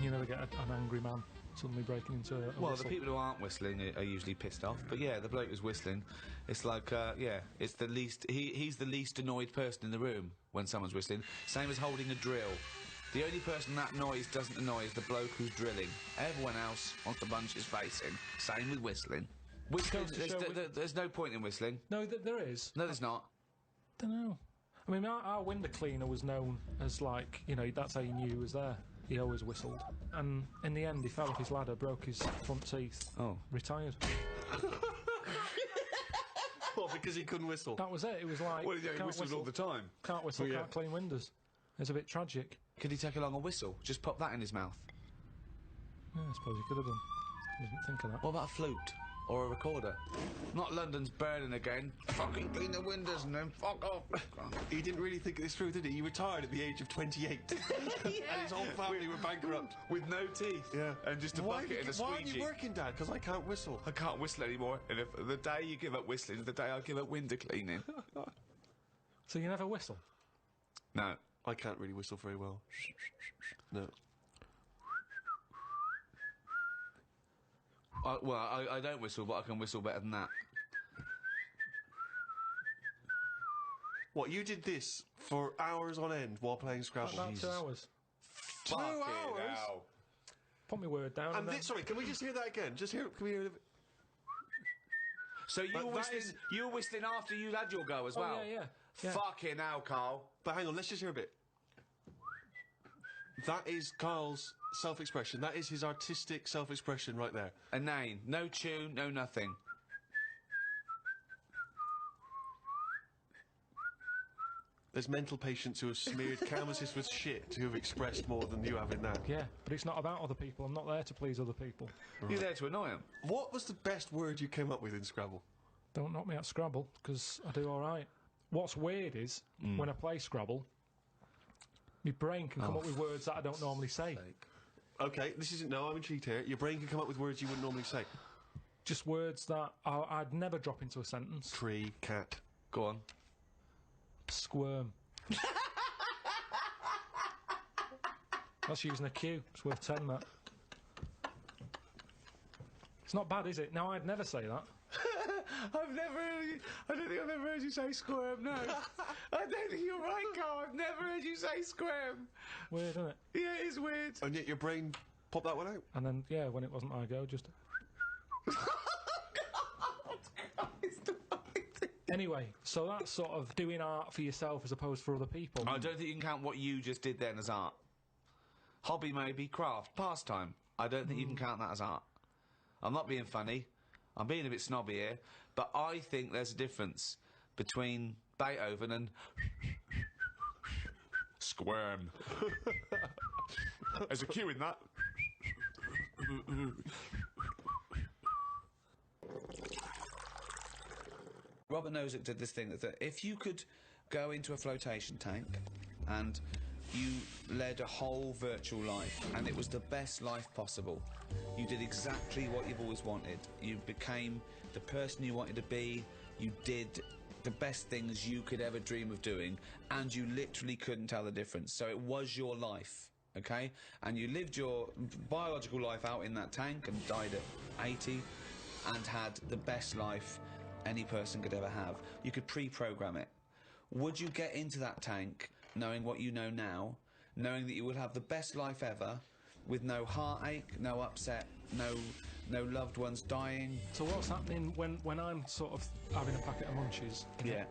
You never get an angry man suddenly breaking into a Well, whistle. the people who aren't whistling are usually pissed off. But yeah, the bloke who's whistling, it's like, it's the least. He's the least annoyed person in the room when someone's whistling. Same as holding a drill. The only person that noise doesn't annoy is the bloke who's drilling. Everyone else wants the bunches facing. Same with whistling. Whistling, there's no point in whistling. No, there is. No, there's not. Don't know. I mean, our window cleaner was known as, like, you know, that's how you knew he was there. He always whistled. And in the end, he fell off his ladder, broke his front teeth. Oh. Retired. What, because he couldn't whistle? That was it. It was like... Well, yeah, he whistled all the time. Can't whistle, can't clean windows. It's a bit tragic. Could he take along a whistle? Just pop that in his mouth. Yeah, I suppose he could have done. I didn't think of that. What about a flute? Or a recorder? Not London's burning again. Fucking clean the windows and then fuck off. He didn't really think this through, did he? He retired at the age of 28. And his whole family were bankrupt. With no teeth. Yeah. And just a bucket and a squeegee. Why aren't you working, Dad? Because I can't whistle. I can't whistle anymore. And if the day you give up whistling is the day I give up window cleaning. So you never whistle? No. I can't really whistle very well. No. I don't whistle, but I can whistle better than that. What, you did this for hours on end while playing Scrabble? About 2 hours. 2 hours? Put my word down. And this, sorry, can we just hear that again? Just hear, can we hear it? So you were whistling after you had your go as well? Yeah. Fucking hell, Carl. But hang on, let's just hear a bit. That is Carl's self-expression. That is his artistic self-expression right there. A name. No tune, no nothing. There's mental patients who have smeared canvases with shit who have expressed more than you have in that. Yeah, but it's not about other people. I'm not there to please other people. Right. You're there to annoy them. What was the best word you came up with in Scrabble? Don't knock me at Scrabble, because I do all right. What's weird is, when I play Scrabble, my brain can come up with words that I don't normally say. OK, this isn't... No, I'm intrigued here. Your brain can come up with words you wouldn't normally say. Just words that I'd never drop into a sentence. Tree, cat. Go on. Squirm. That's using a Q. It's worth 10, that. It's not bad, is it? Now, I'd never say that. I've never heard you... I don't think I've ever heard you say squirm, no. I don't think you're right, Carl. I've never heard you say squirm. Weird, isn't it? Yeah, it is weird. And yet your brain popped that one out? And then, yeah, when it wasn't my go, just... Anyway, so that's sort of doing art for yourself as opposed for other people. I don't think you can count what you just did then as art. Hobby maybe, craft, pastime. I don't think you can count that as art. I'm not being funny. I'm being a bit snobby here. But I think there's a difference between Beethoven and... Squirm. There's a Q in that. Robert Nozick did this thing that if you could go into a flotation tank and you led a whole virtual life and it was the best life possible, you did exactly what you've always wanted. You became the person you wanted to be, you did the best things you could ever dream of doing, and you literally couldn't tell the difference. So it was your life, okay? And you lived your biological life out in that tank and died at 80 and had the best life any person could ever have. You could pre-program it. Would you get into that tank knowing what you know now, knowing that you would have the best life ever, with no heartache, no upset, no loved ones dying? So what's happening when I'm sort of having a packet of munchies? Yeah.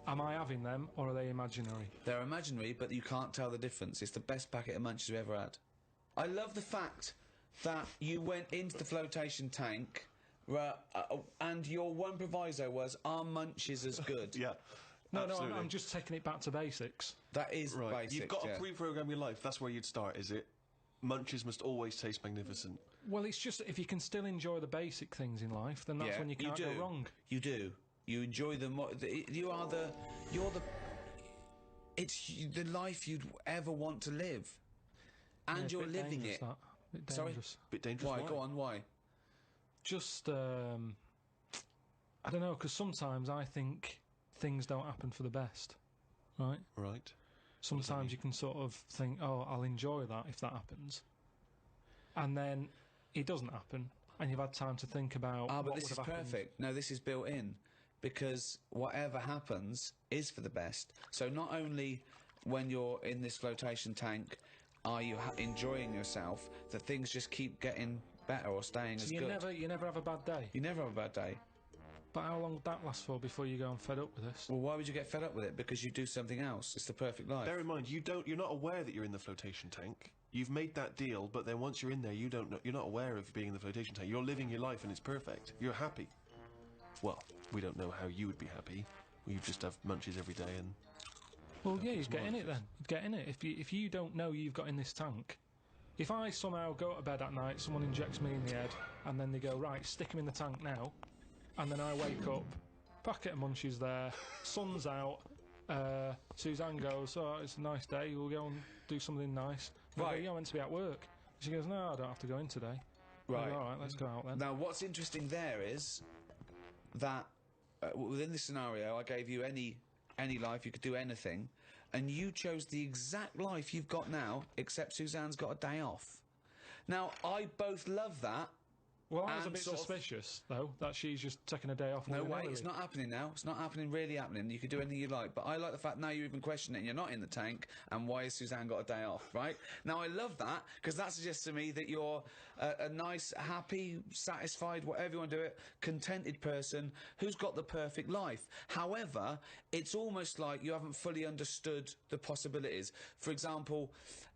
Am I having them, or are they imaginary? They're imaginary, but you can't tell the difference. It's the best packet of munchies we've ever had. I love the fact that you went into the flotation tank, and your one proviso was, are munchies as good? Yeah. No, absolutely. I'm just taking it back to basics. That is Right. basic. You've got to pre-program your life. That's where you'd start, is it? Munchies must always taste magnificent. Well, it's just, if you can still enjoy the basic things in life, then that's when you can't go wrong. You do. You enjoy them. It's the life you'd ever want to live, and Yeah, you're living it. Bit Sorry? dangerous. Bit dangerous. Why? Go on. Why? Just, I don't know, because sometimes I think things don't happen for the best, right? Right. Sometimes you can sort of think, oh, I'll enjoy that if that happens. And then it doesn't happen, and you've had time to think about but what this would is have happened. perfect. No, this is built in, because whatever happens is for the best. So not only when you're in this flotation tank are you enjoying yourself, that things just keep getting better or staying as good. You never have a bad day. You never have a bad day. But how long would that last for before you go and fed up with this? Well, why would you get fed up with it? Because you do something else. It's the perfect life. Bear in mind, you're not aware that you're in the flotation tank. You've made that deal, but then once you're in there, you don't know, you're not aware of being in the flotation tank. You're living your life and it's perfect. You're happy. Well, we don't know how you would be happy. You just have munchies every day and... Well, yeah, you'd get in it then. You'd get in it. If you don't know you've got in this tank... If I somehow go to bed at night, someone injects me in the head, and then they go, right, stick him in the tank now, and then I wake up, packet of munchies there, sun's out, Suzanne goes, oh, it's a nice day, we'll go and do something nice. And I go, yeah, I'm meant to be at work. She goes, no, I don't have to go in today. Right. I go, all right, let's go out then. Now, what's interesting there is that within this scenario, I gave you any life, you could do anything, and you chose the exact life you've got now, except Suzanne's got a day off. Now, I both love that. Well, I was a and bit sort of- suspicious, though, that she's just taking a day off. No way, willy-nilly. it's not happening now. It's not happening, really happening. You can do anything you like. But I like the fact now you're even questioning it and you're not in the tank, and why has Suzanne got a day off, right? Now, I love that, because that suggests to me that you're a nice, happy, satisfied, whatever you want to do it, contented person who's got the perfect life. However, it's almost like you haven't fully understood the possibilities. For example,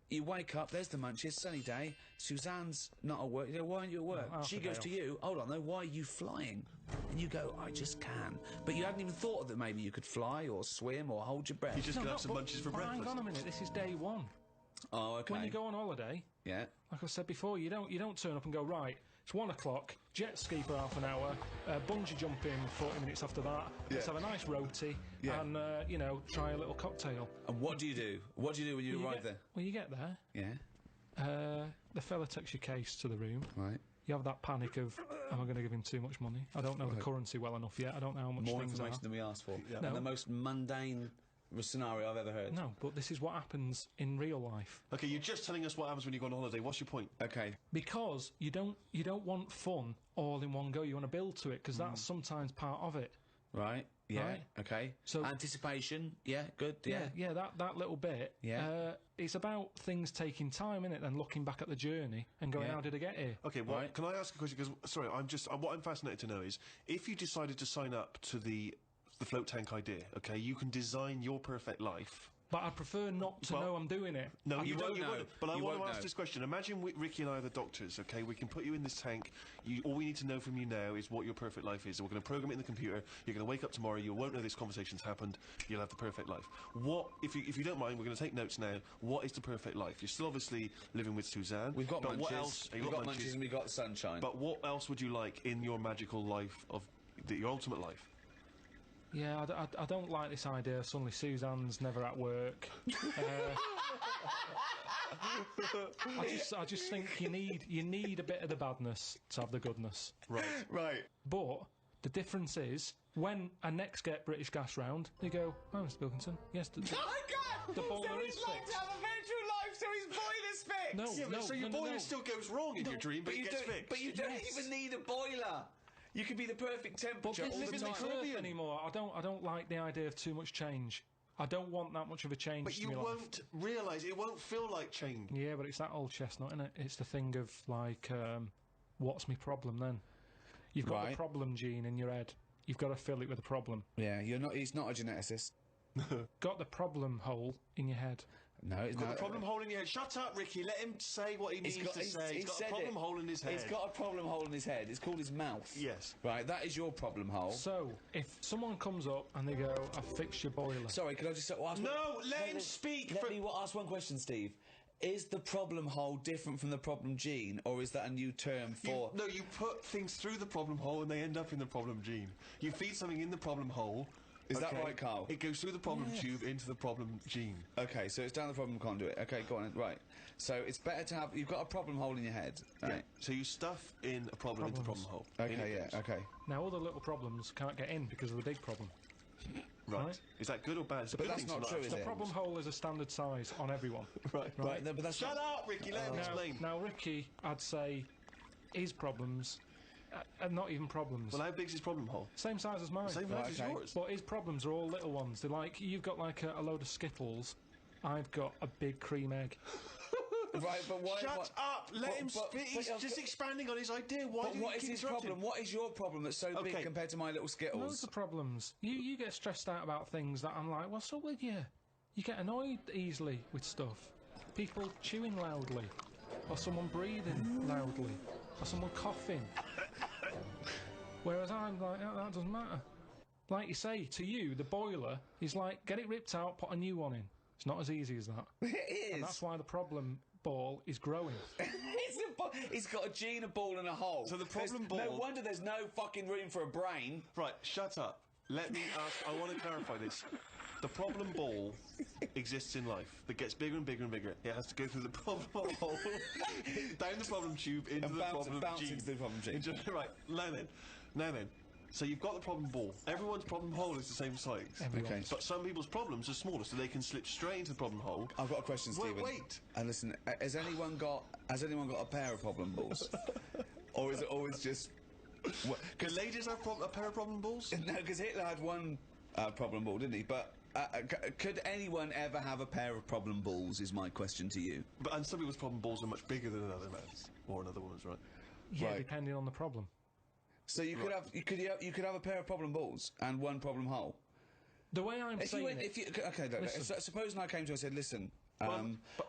you wake up, there's the munchies, sunny day, Suzanne's not at work. You go, why aren't you at work? Well, She goes to you, hold on though, why are you flying? And you go, I just can. But you hadn't even thought that maybe you could fly or swim or hold your breath. You just No, could no, have some but- munchies for but breakfast. Hang on a minute, this is day one. Oh, okay. When you go on holiday, Yeah. like I said before, you don't turn up and go, right, it's 1 o'clock, jet ski for half an hour, bungee jumping 40 minutes after that, let's have a nice roti, Yeah. and, you know, try a little cocktail. And what do you do? What do you do when you arrive there? Well, you get there, Yeah. the fella takes your case to the room, Right. you have that panic of, am I going to give him too much money? I don't know the currency well enough yet, I don't know how much More things information are. than we asked for. No. And the most mundane scenario I've ever heard. No, but this is what happens in real life. Okay, you're just telling us what happens when you go on holiday. What's your point? Okay. Because you don't want fun all in one go, you want to build to it, because that's sometimes part of it. Right. Yeah. Right. Okay. So- Anticipation. Yeah. Good. Yeah. Yeah, that little bit. Yeah. It's about things taking time, innit, and looking back at the journey and going, Yeah. how did I get here? Okay, well, Right. can I ask a question? Because, sorry, what I'm fascinated to know is, if you decided to sign up to the float tank idea, okay, you can design your perfect life. But I prefer not to Well, know I'm doing it. No, you won't don't. You know. won't. But I You want to won't ask know. this question. Imagine Ricky and I are the doctors, okay? We can put you in this tank. All we need to know from you now is what your perfect life is. So we're going to program it in the computer. You're going to wake up tomorrow. You won't know this conversation's happened. You'll have the perfect life. What, if you don't mind, we're going to take notes now. What is the perfect life? You're still obviously living with Suzanne. We've got but munchies. What else? We've got munchies and we've got sunshine. But what else would you like in your magical life your ultimate life? Yeah, I don't like this idea. Suddenly Suzanne's never at work. I just think you need a bit of the badness to have the goodness. Right. right. But the difference is, when I next get British Gas round, they go, oh, Mr. Pilkington, yes, Oh my God! The boiler so is he's like fixed. to have a virtual life, so his boiler's fixed. No, Yeah, but so your boiler no. still goes wrong in your dream, but it gets fixed. But you don't Yes. even need a boiler. You could be the perfect temperature But all this the isn't time. Earth anymore. I don't like the idea of too much change. I don't want that much of a change. But to you my life. won't realise, it won't feel like change. Yeah, but it's that old chestnut, isn't it? It's the thing of, like, what's my problem then? You've got Right. the problem gene in your head. You've got to fill it with a problem. Yeah, he's not a geneticist. Got the problem hole in your head. No, it's Got not. a problem hole in your head. Shut up, Ricky. Let him say what he needs to say. He's got a said problem it. hole in his head. He's got a problem hole in his head. It's called his mouth. Yes. Right, that is your problem hole. So, if someone comes up and they go, I've fixed your boiler. Sorry, could I just ask... No, let him speak. Let me ask one question, Steve. Is the problem hole different from the problem gene, or is that a new term for... No, you put things through the problem hole and they end up in the problem gene. You feed something in the problem hole. Is that right, Carl? It goes through the problem tube into the problem gene. Okay, so it's down the problem conduit. Okay, go on. Right. So it's better to have... You've got a problem hole in your head. Right. Yeah. So you stuff in a problem into the problem hole. In Okay, it yeah, goes. okay. Now, all the little problems can't get in because of the big problem. Right. Right. Is that good or bad? It's a But good that's thing to not true, have. is The it? problem hole is a standard size on everyone. Right. Right, no, but that's Shut not... up, Ricky. Let him explain. Now, Ricky, I'd say his problems are not even problems. Well, how big's his problem hole? Same size as mine. Same Right, size as okay. yours. But his problems are all little ones. They're like, you've got like a load of Skittles, I've got a big cream egg. Right, but why... Shut up! Let him speak. He's just expanding on his idea. Why do you what is keep his interrupting? problem? What is your problem that's so big Okay. compared to my little Skittles? Loads of problems. You get stressed out about things that I'm like, what's up with you? You get annoyed easily with stuff. People chewing loudly, or someone breathing loudly, or someone coughing. Whereas I'm like, that doesn't matter. Like you say, to you, the boiler is like, get it ripped out, put a new one in. It's not as easy as that. It is. And that's why the problem ball is growing. It's got a gene, a ball, and a hole. So the problem No ball- wonder there's no fucking room for a brain. Right, shut up. Let me ask. I want to clarify this. The problem ball exists in life that gets bigger and bigger and bigger. It has to go through the problem hole, down the problem tube, into And the bounce problem into gene. the problem gene. Right, now then. So you've got the problem ball. Everyone's problem hole is the same size. Everyone's. Okay. But some people's problems are smaller, so they can slip straight into the problem hole. I've got a question, Stephen. Wait. And listen, has anyone got a pair of problem balls, or is it always just? Can ladies have a pair of problem balls? No, because Hitler had one problem ball, didn't he? But could anyone ever have a pair of problem balls? Is my question to you. And some people's problem balls are much bigger than another man's or another woman's, right? Yeah, Right. depending on the problem. So you could have you could have a pair of problem balls and one problem hole. The way I'm If you saying went, it, if you okay, look, Listen. supposing I came to you and said, listen. But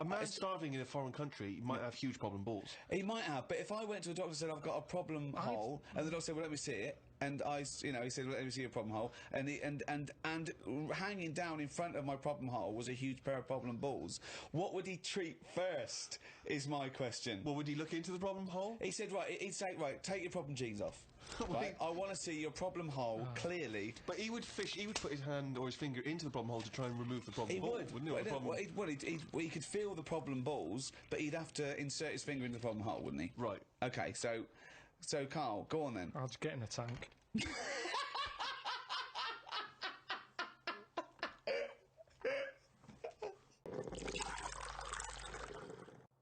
a man it's- starving in a foreign country might have huge problem balls. He might have, but if I went to a doctor and said I've got a problem hole, and the doctor said, "Well, let me see it," and he said, well, "Let me see your problem hole," and hanging down in front of my problem hole was a huge pair of problem balls. What would he treat first? Is my question. Well, would he look into the problem hole? He said, he'd say, right, take your problem genes off. Right, I want to see your problem hole clearly. But he would put his hand or his finger into the problem hole to try and remove the problem He ball, would. wouldn't he? Or the problem- He could feel the problem balls, but he'd have to insert his finger into the problem hole, wouldn't he? Right. Okay, so Carl, go on then. I'll just get in the tank.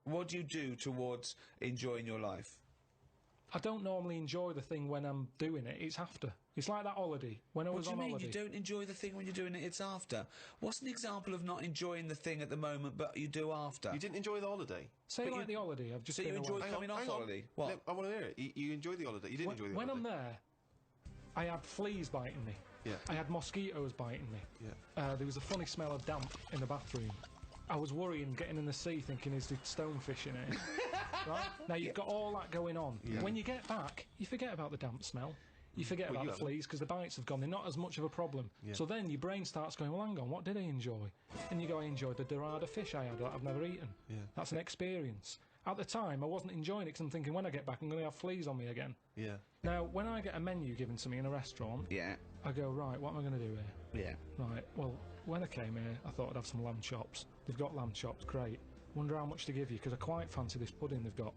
What do you do towards enjoying your life? I don't normally enjoy the thing when I'm doing it. It's after. It's like that holiday. When I What was do you on mean holiday. you don't enjoy the thing when you're doing it, it's after? What's an example of not enjoying the thing at the moment but you do after? You didn't enjoy the holiday. Say But like you- the holiday. I've just So you been enjoyed away. Hang coming off hang on. holiday? What? I want to hear it. You enjoyed the holiday. You didn't enjoy the When I'm holiday. there, I had fleas biting me. Yeah. I had mosquitoes biting me. Yeah. There was a funny smell of damp in the bathroom. I was worrying, getting in the sea, thinking, is there stonefish in it? Right? Now, you've got all that going on. Yeah. When you get back, you forget about the damp smell. You forget Well, about you the haven't. fleas because the bites have gone. They're not as much of a problem. Yeah. So then your brain starts going, well, hang on, what did I enjoy? And you go, I enjoyed the dorada fish I had that I've never eaten. Yeah. That's an experience. At the time, I wasn't enjoying it because I'm thinking, when I get back, I'm going to have fleas on me again. Yeah. Now, when I get a menu given to me in a restaurant, Yeah. I go, right, what am I going to do here? Yeah. Right, well, when I came here, I thought I'd have some lamb chops. They've got lamb chops, great. Wonder how much to give you, because I quite fancy this pudding they've got.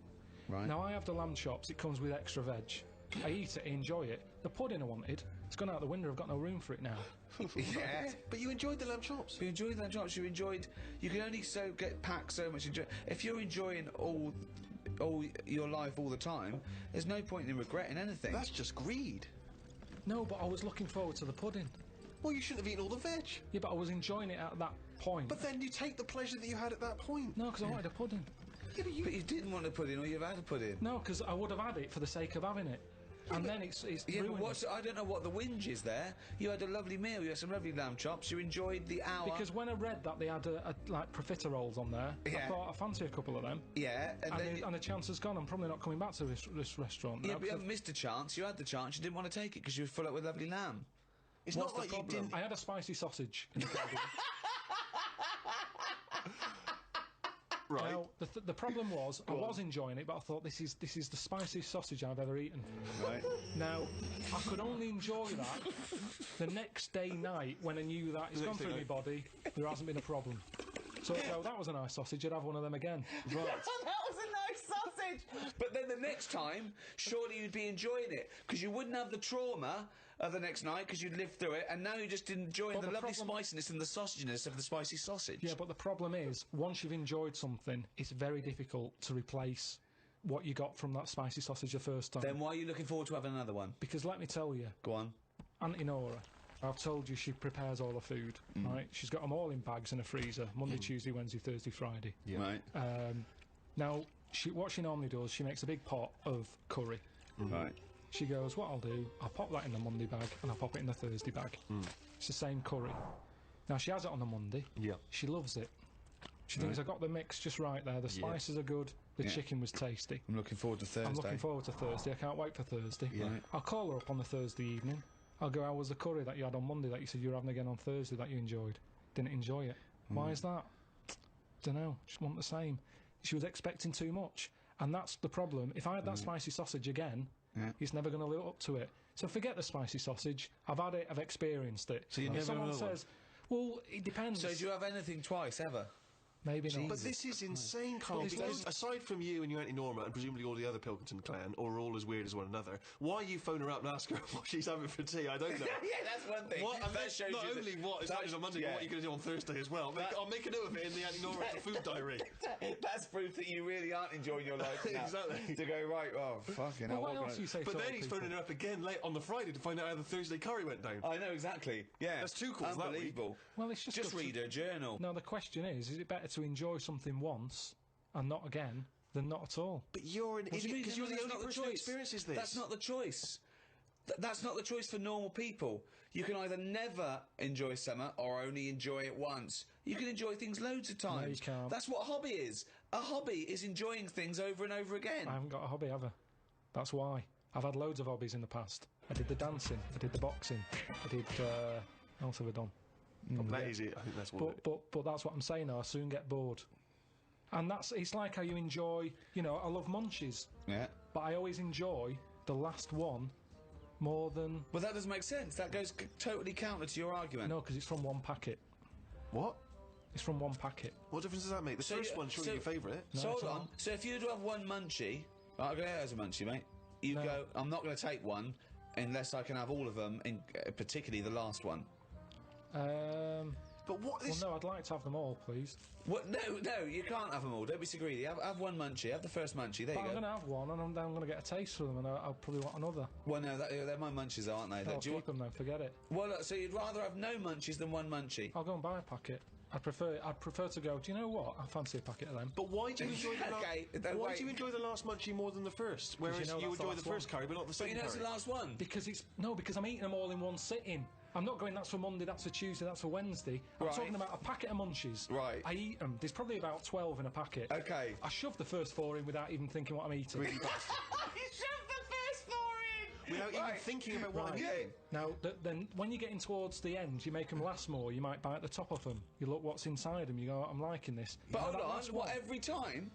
Right. Now, I have the lamb chops, it comes with extra veg. I eat it, I enjoy it. The pudding I wanted, it's gone out the window, I've got no room for it now. Yeah. But you enjoyed the lamb chops. You enjoyed that chops. You can only get packed so much. If you're enjoying all your life all the time, there's no point in regretting anything. That's just greed. No, but I was looking forward to the pudding. Well, you shouldn't have eaten all the veg. Yeah, but I was enjoying it at that point. But then you take the pleasure that you had at that point. No, because I wanted a pudding. Yeah, but you... But you didn't want to put in, or you've had to put in. No, because I would have had it for the sake of having it. And then it's Yeah, ruined but it. I don't know what the whinge is there. You had a lovely meal. You had some lovely lamb chops. You enjoyed the hour. Because when I read that they had like profiteroles on there, I Yeah. thought I fancy a couple of them. yeah, And the chance has gone. I'm probably not coming back to this restaurant. yeah, now but you because haven't missed a chance. You had the chance. You didn't want to take it because you were full up with lovely lamb. It's What's not the like you problem? didn't... I had a spicy sausage. In the garden. Right. Now the problem was I was enjoying it, but I thought this is the spiciest sausage I've ever eaten. Right. Now I could only enjoy that the next day night when I knew that it's The gone next day through my night. body. There hasn't been a problem. So that was a nice sausage. I'd have one of them again. Right. That was a nice sausage. But then the next time, surely you'd be enjoying it because you wouldn't have the trauma of the next night because you'd lived through it, and now you're just enjoying But the the lovely problem- spiciness and the sausaginess of the spicy sausage. Yeah, but the problem is, once you've enjoyed something, it's very difficult to replace what you got from that spicy sausage the first time. Then why are you looking forward to having another one? Because let me tell you, Go on. Auntie Nora, I've told you she prepares all the food, right? She's got them all in bags in a freezer, Monday, Tuesday, Wednesday, Thursday, Friday. Right. Now, what she normally does, she makes a big pot of curry. Right. She goes, what I'll do, I'll pop that in the Monday bag and I'll pop it in the Thursday bag. It's the same curry. Now, she has it on the Monday. Yeah. She loves it. She thinks I got the mix just right there. The spices are good. The chicken was tasty. I'm looking forward to Thursday. I'm looking forward to Thursday. I can't wait for Thursday. Yeah. I'll call her up on the Thursday evening. I'll go, how was the curry that you had on Monday that you said you were having again on Thursday that you enjoyed? Didn't enjoy it. Why is that? Don't know. Just want the same. She was expecting too much. And that's the problem. If I had that spicy sausage again, he's never going to live up to it. So forget the spicy sausage. I've had it. I've experienced it. So you if never someone another says, well, it depends. So do you have anything twice, ever? Maybe not. But this is insane, Carl, because aside from you and your Auntie Norma and presumably all the other Pilkington clan, or all as weird as one another, why you phone her up and ask her what she's having for tea, I don't know. Yeah, that's one thing. What, and That shows not you only that- what is happening on Monday, but what you're going to do on Thursday as well. I'll make a note of it in the Auntie Norma food diary. That's proof that you really aren't enjoying your life now. Exactly. To go, right, oh, fucking Well, hell. what what else can do you say But to then other he's people? phoning her up again late on the Friday to find out how the Thursday curry went down. I know, exactly. Yeah. That's two calls that week. Unbelievable. Well, it's just Just good to- read her journal. Now, the question is it better to enjoy something once and not again than not at all? But you're an idiot because you're the That's only not person who experiences this. That's not the choice. That's not the choice for normal people. You can either never enjoy summer or only enjoy it once. You can enjoy things loads of times. you can't. That's what a hobby is. A hobby is enjoying things over and over again. I haven't got a hobby, have I? That's why. I've had loads of hobbies in the past. I did the dancing, I did the boxing, I did, what else have I done? That is it. I think that's what. But that's what I'm saying now, I soon get bored. And it's like how you enjoy, I love munchies, Yeah. but I always enjoy the last one more than... Well, that doesn't make sense. That goes totally counter to your argument. No, because it's from one packet. What? It's from one packet. What difference does that make? The first one's surely your favourite. So it's hold on. not. So if you do have one munchie, right, I'm going to as a munchie, mate. You go, I'm not going to take one unless I can have all of them, particularly the last one. But what Well, is? no, I'd like to have them all, please. What? No, you can't have them all. Don't be so greedy. Have one munchie. Have the first munchie. There But you I'm go. going to have one, and I'm going to get a taste for them, and I'll probably want another. Well, no, they're my munchies, though, aren't they? I'll Do you keep them then, forget it. Well, look, so you'd rather have no munchies than one munchie? I'll go and buy a packet. I'd prefer to go, do you know what? I fancy a packet of them. But why do you enjoy the Okay, why wait. do you enjoy the last munchie more than the first? Whereas you know you that's the enjoy the last first one. curry, but not the But second you know it's curry. the last one. Because I'm eating them all in one sitting. I'm not going, that's for Monday, that's for Tuesday, that's for Wednesday. I'm Right. talking about a packet of munchies. Right. I eat them. There's probably about 12 in a packet. Okay. I shove the first 4 in without even thinking what I'm eating. You shoved the first 4 in! Without even Right. thinking about what I'm Right. eating. Now, then when you're getting towards the end, you make them last more. You might bite the top off them. You look what's inside them. You go, I'm liking this. But You know hold that on, last what, one? every time?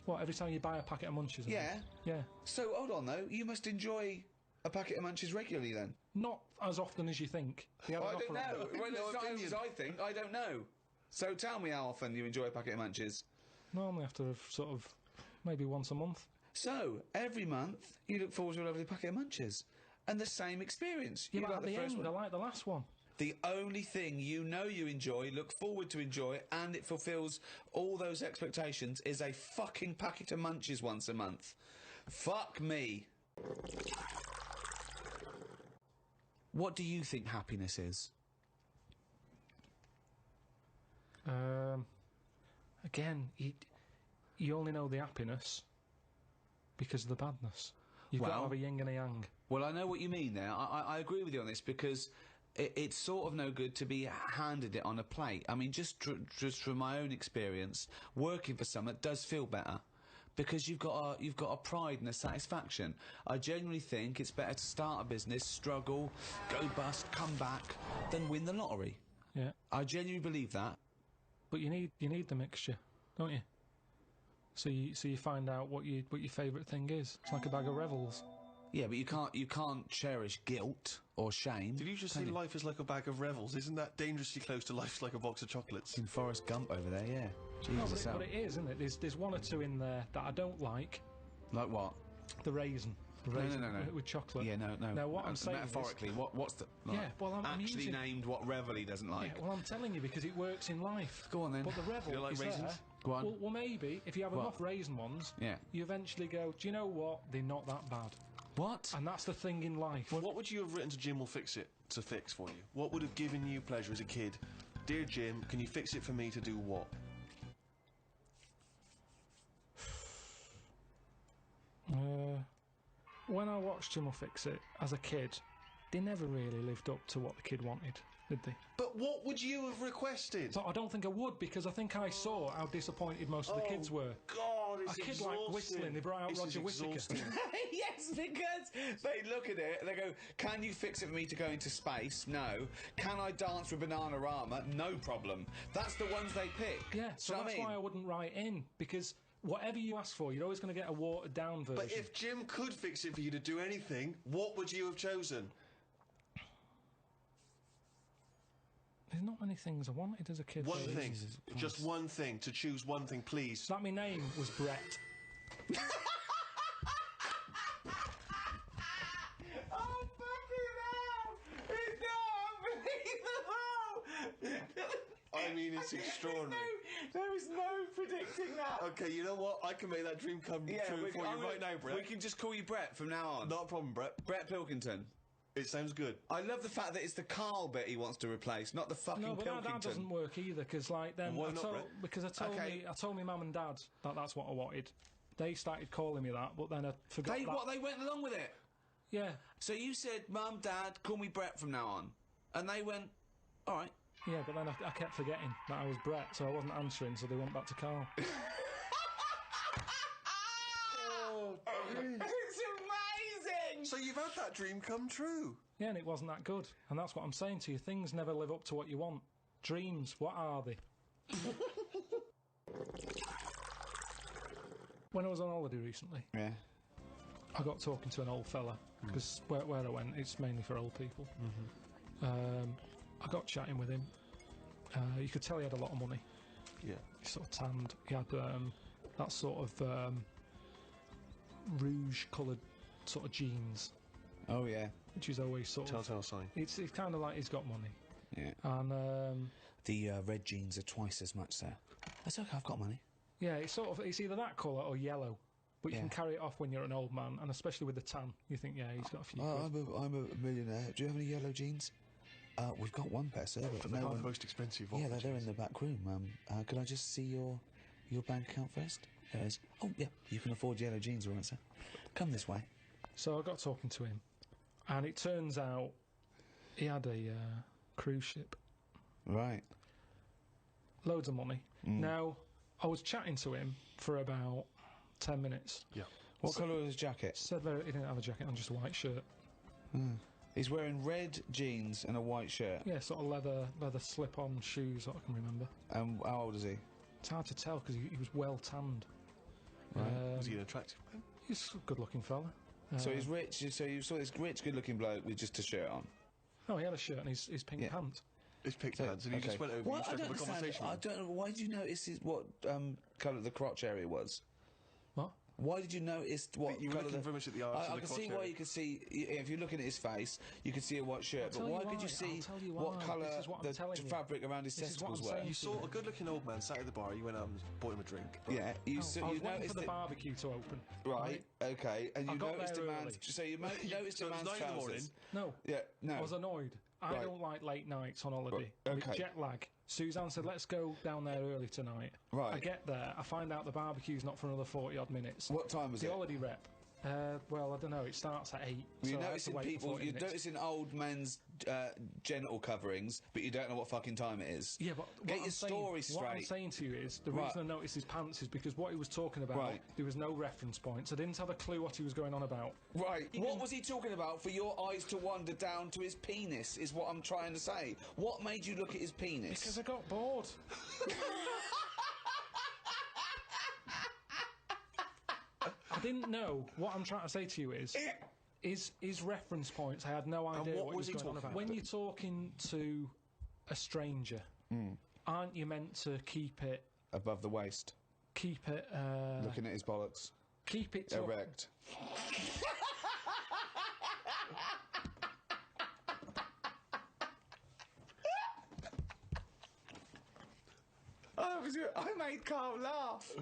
What, every time you buy a packet of munchies? I Yeah. think? Yeah. So, hold on, though. You must enjoy a packet of munchies regularly, then? Not as often as you think. They have I an don't offer know. of them. Well, No it's not opinion. as I think. I don't know. So tell me how often you enjoy a packet of munchies. Normally after sort of maybe once a month. So, every month, you look forward to a lovely packet of munchies. And the same experience. Yeah, You but like at the the first end, I one. like the last one. The only thing you know you enjoy, look forward to enjoy, and it fulfills all those expectations is a fucking packet of munchies once a month. Fuck me. What do you think happiness is? Again, you only know the happiness because of the badness. You've got to Well- have a yin and a yang. Well, I know what you mean there. I agree with you on this because it's sort of no good to be handed it on a plate. I mean, just from my own experience, working for someone does feel better because you've got a pride and a satisfaction. I genuinely think it's better to start a business, struggle, go bust, come back, than win the lottery. Yeah. I genuinely believe that. But you need the mixture, don't you? So you find out what your favourite thing is. It's like a bag of Revels. Yeah, but you can't cherish guilt or shame. Did you just say life is like a bag of Revels? Isn't that dangerously close to life's like a box of chocolates? In Forrest Gump over there, yeah. No, Jesus, but it is, isn't it? There's one or two in there that I don't like. like what? The raisin. The No, raisin no. with chocolate. Yeah, no. Now what I'm saying metaphorically, what's the Yeah, well, I'm actually using- named what Revel he doesn't like? Yeah, well, I'm telling you because it works in life. Go on then. But the Revel You like is raisins? there. Go on. Well, maybe if you have What? enough raisin ones, Yeah. you eventually go, do you know what? They're not that bad. What? And that's the thing in life. What would you have written to Jim will fix it to fix for you? What would have given you pleasure as a kid? Dear Jim, can you fix it for me to do what? watched Jim will Fix It as a kid, they never really lived up to what the kid wanted, did they? But what would you have requested? So I don't think I would, because I think I saw how disappointed most of the kids were. God, it's A kid exhausting. like whistling, they brought out This Roger is Whittaker. exhausting. Yes, because they look at it and they go, can you fix it for me to go into space? No. Can I dance with Bananarama? No problem. That's the ones they pick. Yeah, so Do you know that's what I mean? why I wouldn't write in, because whatever you ask for, you're always going to get a watered-down version. But if Jim could fix it for you to do anything, what would you have chosen? There's not many things I wanted as a kid. One though. thing. Just one thing. To choose one thing, please. That my name was Brett. Oh, fucking hell! It's not unbelievable! I mean, it's extraordinary. There is no predicting that. Okay, you know what? I can make that dream come true for you right now, Brett. We can just call you Brett from now on. Not a problem, Brett. Brett Pilkington. It sounds good. I love the fact that it's the Carl bit he wants to replace, not the fucking No, but Pilkington. that doesn't work either, because like then Why not, Brett? because I told me mum and dad that that's what I wanted. They started calling me that, but then I forgot. They went along with it. Yeah, So you said, Mum, Dad, call me Brett from now on, and they went, all right. yeah, but then I kept forgetting that I was Brett, so I wasn't answering, so they went back to Carl. Oh, It's amazing. so you've had that dream come true. Yeah, and it wasn't that good, and that's what I'm saying to you. Things never live up to what you want. Dreams, what are they? When I was on holiday recently, Yeah. I got talking to an old fella, because where I went, it's mainly for old people. I got chatting with him. You could tell he had a lot of money. Yeah. He sort of tanned. He had that sort of rouge-coloured sort of jeans, Oh, yeah. which is always sort of... Telltale sign. It's kind of like he's got money. Yeah. And, The red jeans are twice as much, sir. That's okay, I've got money. yeah, it's either that colour or yellow. But you Yeah. can carry it off when you're an old man, and especially with the tan, you think, yeah, he's got a few quid. I'm a millionaire. Do you have any yellow jeans? We've got one pair, sir, but They're no not one... the most expensive. Yeah, of they're in the back room. Could I just see your bank account first? There it is. Oh, yeah, you can afford yellow jeans, all right, sir. Come this way. So I got talking to him, and it turns out he had a cruise ship. Right. Loads of money. Now, I was chatting to him for about 10 minutes. Yeah. What colour was his jacket? Said he didn't have a jacket on, just a white shirt. He's wearing red jeans and a white shirt. Yeah, sort of leather slip-on shoes, what I can remember. And how old is he? It's hard to tell because he was well tanned. Was he an attractive man? He's a good-looking fella. So he's rich. So you saw this rich, good-looking bloke with just a shirt on. Oh, he had a shirt and his pink Yeah. pants. His pink pants, and he just went over and struck up a conversation I with him. don't know. Why did you notice what colour the crotch area was? What? Why did you notice what You were colour looking very much at the arse I and the can crotch see why area. you could see if you're looking at his face, you could see a white shirt. But tell why you could you why. see I'll tell you what why. colour This is what I'm the telling you. fabric around his This is what testicles I'm were? saying. You saw a good-looking old man sat at the bar. You went out and bought him a drink. Yeah, you I so was you waiting noticed for the it. barbecue to open. Right, okay, and I you got noticed a there man's. early. So you noticed So a it was man's 9 in the morning. trousers. No. Yeah, no. I was annoyed. I Right. don't like late nights on holiday. Right, With okay. jet lag. Suzanne said, let's go down there early tonight. Right. I get there, I find out the barbecue's not for another 40-odd minutes. What time was The it? holiday rep. Well, I don't know, it starts at 8. You're so I had to noticing wait for people. 40 You're minutes. noticing old men's genital coverings, but you don't know what fucking time it is. Yeah, but what get I'm your saying- story What I'm straight. saying to you is, the Right. reason I noticed his pants is because what he was talking about, Right. there was no reference points. I didn't have a clue what he was going on about. Right. What was he talking about for your eyes to wander down to his penis, is what I'm trying to say. What made you look at his penis? Because I got bored. I didn't know. What I'm trying to say to you is reference points. I had no idea what what was he was he going on talking about. about? When you're talking to a stranger, aren't you meant to keep it Above the waist, keep it looking at his bollocks, to erect. I made Carl laugh.